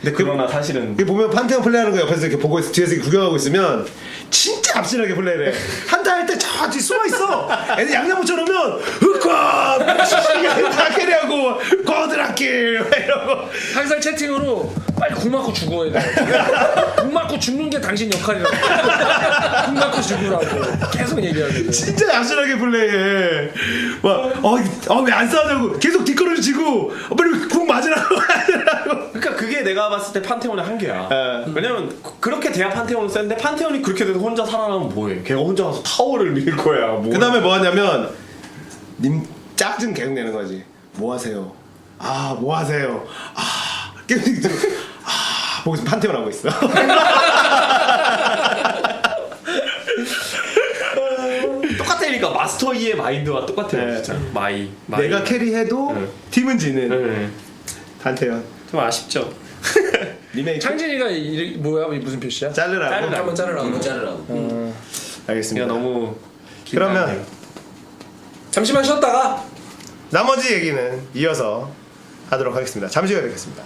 근데 그러나 사실은 이게 보면 판테온 플레이하는 거 옆에서 이렇게 보고 있어, 뒤에서 이렇게 구경하고 있으면 진짜 앞질하게 플레이를 해. 한타 할 때 저 뒤 숨어 있어. 애들 양념 묻혀놓으면 흑과 다 캐리하고 거드라길 이러고. 항상 채팅으로 빨리 궁 맞고 죽어야 돼. 궁 맞고 죽는 게 당신 역할이라고. 궁 맞고 죽으라고 계속 얘기하거든. 진짜 앞질하게 플레이해. 왜 안 싸우냐고 계속 뒷걸음질 치고 빨리 궁 맞으라고 하더라고. 그러니까 그게 내가 봤을 때 판테온의 한계야. 예. 왜냐면 그렇게 돼야 판테온은 센데 판테온이 그렇게 돼서 혼자 살아나면 뭐해? 걔가 혼자 가서 타워를 밀 거야. 뭐. 그 다음에 뭐 하냐면 님 짝증 계속 내는 거지. 뭐 하세요? 뭐 하세요? 게임 보고 있으면 판테온 하고 있어. 똑같으니까 마스터 2의 마인드와 똑같아요. 네. 진짜 마이. 내가 캐리해도 네. 팀은 지는 네. 판테온. 좀 아쉽죠. 리메이크 창진이가 뭐야? 무슨 표시야? 자르라고. 한번 자르라고. 한번 자르라고. 알겠습니다. 그냥 너무 그러면 잠시만 쉬었다가 나머지 얘기는 이어서 하도록 하겠습니다. 잠시 후에 뵙겠습니다.